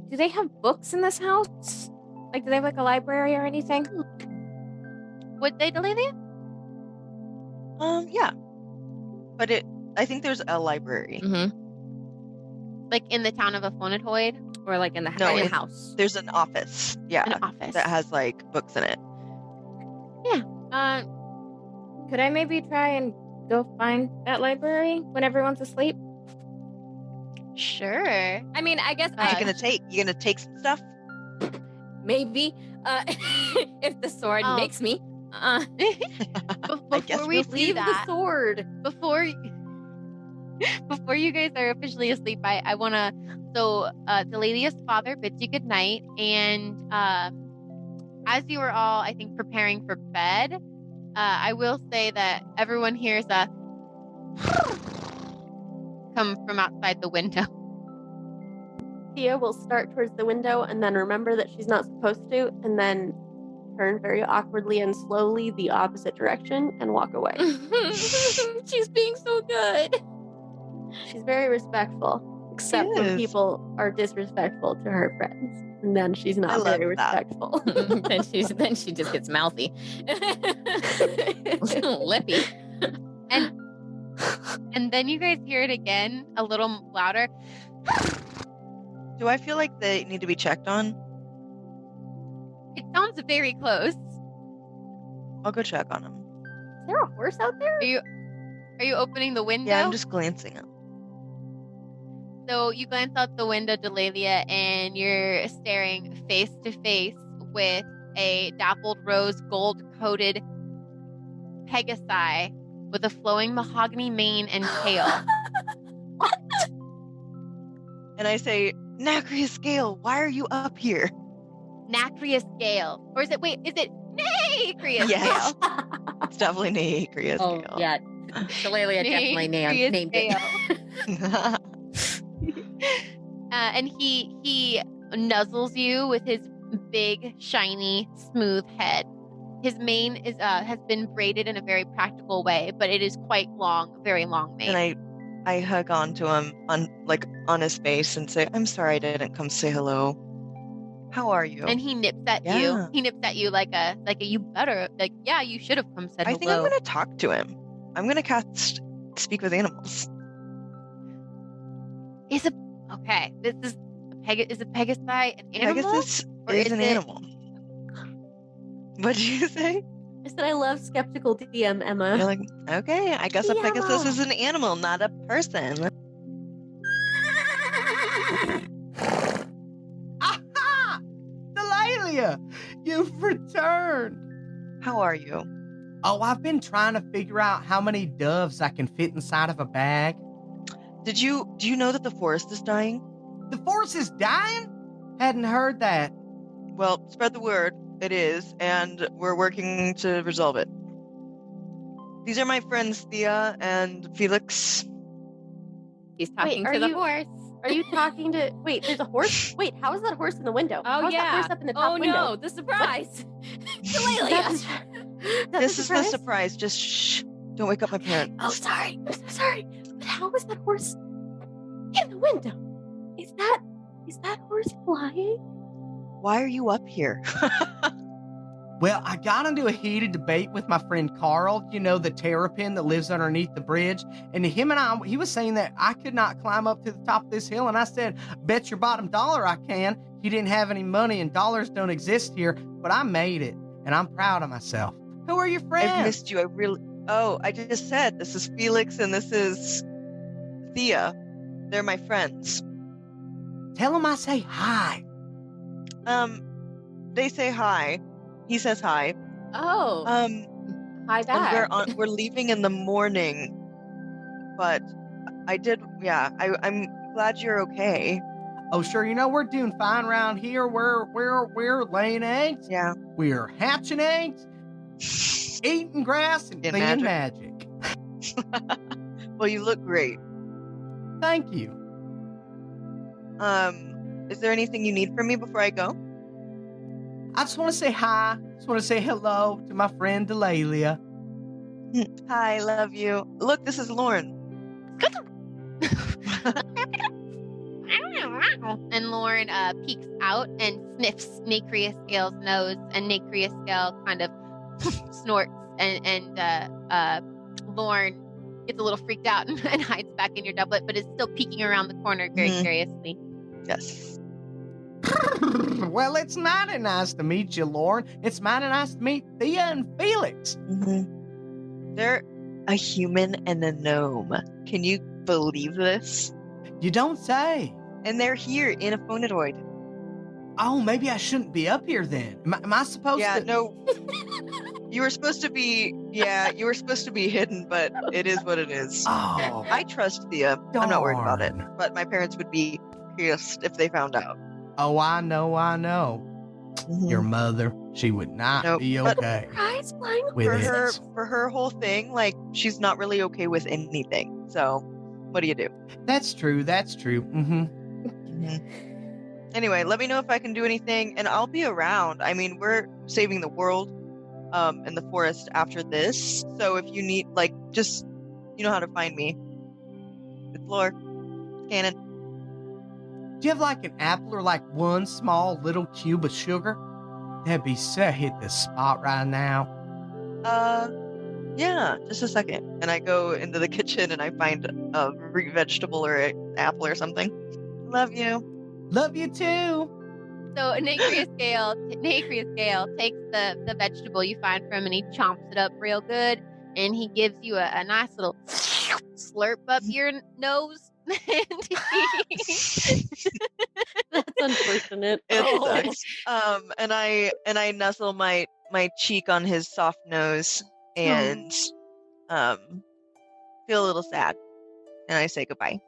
they have books in this house? Like, do they have like a library or anything? Would they, Delaelia? Yeah. But I think there's a library. Like in the town of Afonatoid? Or like in the house? There's an office. Yeah. An office. That has like books in it. Yeah. Could I maybe try and go find that library when everyone's asleep? Sure. I mean, I guess you gonna take some stuff? Maybe. If the sword makes me. Before we leave the sword. Before you guys are officially asleep, I want to. So, Delaelia's father bids you good night, and as you were all, I think, preparing for bed, I will say that everyone hears a come from outside the window. Thea will start towards the window and then remember that she's not supposed to, and then turn very awkwardly and slowly the opposite direction and walk away. She's being so good. She's very respectful, except when people are disrespectful to her friends. And then she's not very respectful. then she just gets mouthy. Lippy. And then you guys hear it again, a little louder. Do I feel like they need to be checked on? It sounds very close. I'll go check on them. Is there a horse out there? Are you opening the window? Yeah, I'm just glancing up. So you glance out the window, Delaelia, and you're staring face to face with a dappled rose gold-coated Pegasi with a flowing mahogany mane and tail. What? And I say, Nacrius Gale, why are you up here? Nacrius Gale. Or is it Nacrius Yes. Gale? It's definitely Nacrius Gale. Oh, yeah. Delaelia definitely named it. And he nuzzles you with his big, shiny, smooth head. His mane is has been braided in a very practical way, but it is quite long, very long mane. And I I hug onto him on his face and say, I'm sorry I didn't come say hello. How are you? And he nips at you. Yeah. He nips at you like a you better, like, yeah, you should have come said I hello. think I'm going to talk to him. I'm going to cast Speak with Animals. This is a Pegasi an animal? Pegasus Or is is an it- animal. What did you say? I said I love skeptical DM, Emma. You're like, okay, I guess a Yeah. Pegasus is an animal, not a person. Aha! Delaelia, you've returned. How are you? Oh, I've been trying to figure out how many doves I can fit inside of a bag. Do you know that the forest is dying? The forest is dying? Hadn't heard that. Well, spread the word. It is, and we're working to resolve it. These are my friends Theia and Feliks. He's talking Wait, to the are you- horse. Are you talking to... Wait, there's a horse? Wait, how is that horse in the window? Oh, how is yeah. that horse up in the top Oh, window? no, the surprise. Delaelia. That's- This is the surprise. Just shh. Don't wake up my parents. Oh, sorry. I'm so sorry. But how is that horse in the window? Is that horse flying? Why are you up here? Well, I got into a heated debate with my friend Carl, the terrapin that lives underneath the bridge. And he was saying that I could not climb up to the top of this hill. And I said, bet your bottom dollar I can. He didn't have any money and dollars don't exist here, but I made it. And I'm proud of myself. Who are your friends? I've missed you. I just said this is Feliks and this is Theia. They're my friends. Tell him I say hi. They say hi. He says hi. Oh, hi back. And we're leaving in the morning. But I'm glad you're okay. Oh, sure. We're doing fine around here. We're laying eggs. Yeah. We're hatching eggs, eating grass, and In being magic. magic. Well, you look great. Thank you. Is there anything you need from me before I go? I just want to say hi. Just want to say hello to my friend Delaelia. Hi, love you. Look, this is Lauren. And Lauren peeks out and sniffs Nacreus Scale's nose, and Nacreus Scale kind of snorts, and Lauren gets a little freaked out and hides back in your doublet, but is still peeking around the corner very Mhm. curiously. Yes. Well, it's mighty nice to meet you, Lauren. It's mighty nice to meet Theia and Feliks. Mm-hmm. They're a human and a gnome. Can you believe this? You don't say. And they're here in a phonodroid. Oh, maybe I shouldn't be up here then. Am I supposed Yeah, to? no. You were supposed to be hidden, but it is what it is. Oh, I trust Theia. I'm not worried about it. darn. But my parents would be pissed if they found out. Oh, I know. Your mother, she would not Nope, be but- okay Prize flying with horses. it. For her whole thing, like, she's not really okay with anything. So, what do you do? That's true. Mm-hmm. Anyway, let me know if I can do anything, and I'll be around. I mean, we're saving the world in the forest after this. So if you need, like, just, you know how to find me. It's Lore. Cannon. Do you have like an apple or like one small little cube of sugar? That'd be so hit the spot right now. Yeah, just a second. And I go into the kitchen and I find a root vegetable or an apple or something. Love you. Love you too. So Nacreus Scale takes the vegetable you find from him, and he chomps it up real good, and he gives you a nice little slurp up your nose. That's unfortunate. It sucks. And I nestle my cheek on his soft nose and feel a little sad. And I say goodbye.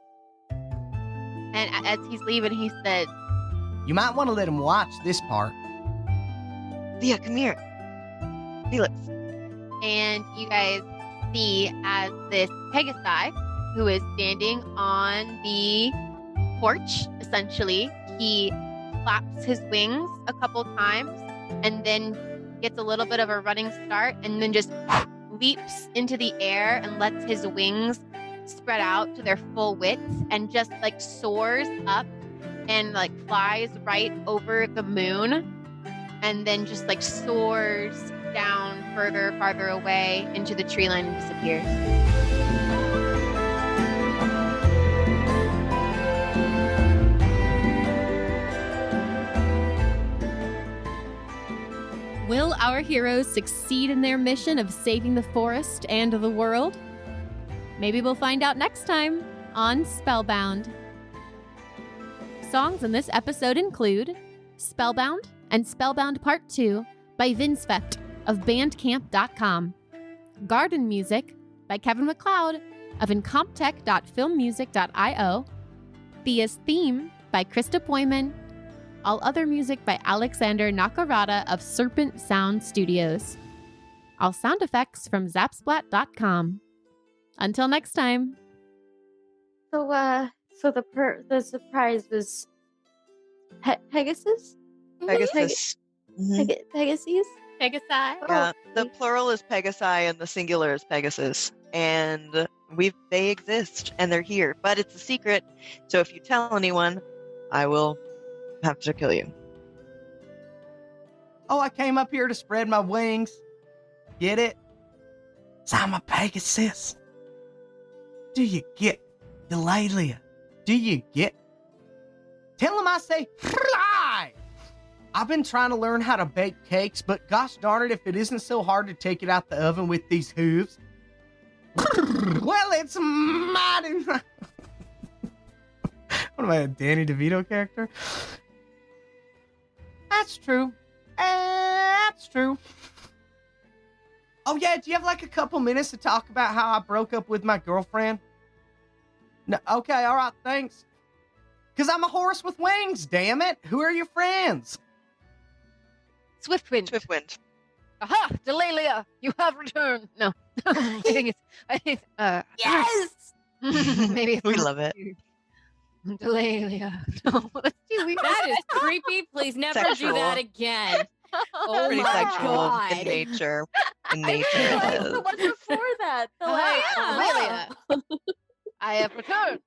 And as he's leaving, he says, You might want to let him watch this part. Thea, come here. Felix. and you guys see as this Pegasi, who is standing on the porch, essentially, he flaps his wings a couple times and then gets a little bit of a running start and then just leaps into the air and lets his wings spread out to their full width and just like soars up and like flies right over the moon and then just like soars down farther away into the tree line and disappears. Will our heroes succeed in their mission of saving the forest and the world? Maybe we'll find out next time on Spellbound. Songs in this episode include Spellbound and Spellbound Part 2 by Vindsvept of Bandcamp.com. Garden Music by Kevin MacLeod of incomptech.filmmusic.io. Theia's Theme by Krista Pojman. All other music by Alexander Nakarada of Serpent Sound Studios. All sound effects from Zapsplat.com. Until next time. So the surprise was Pegasus? Pegasus. Pegasus? Pegasi. Yeah, the plural is Pegasi and the singular is Pegasus. And they exist and they're here, but it's a secret. So if you tell anyone, I will have to kill you. Oh, I came up here to spread my wings. Get it? So I'm a Pegasus. Do you get Delaelia? Do you get? Tell him I say fly. I've been trying to learn how to bake cakes, but gosh darn it, if it isn't so hard to take it out the oven with these hooves. Well, it's mighty. What am I, a Danny DeVito character? That's true. That's true. Oh yeah, do you have like a couple minutes to talk about how I broke up with my girlfriend? No, okay, all right, thanks. Because I'm a horse with wings, damn it. Who are your friends? Swiftwind. Swiftwind. Aha! Delaelia, you have returned. No. I think Yes! maybe it's We love it. Delaelia. No, that's too weird. That is creepy. Please never Sexual. do that again. Oh Pretty my sexual God. in nature. In nature it is. What's before that? Delaelia. I have returned.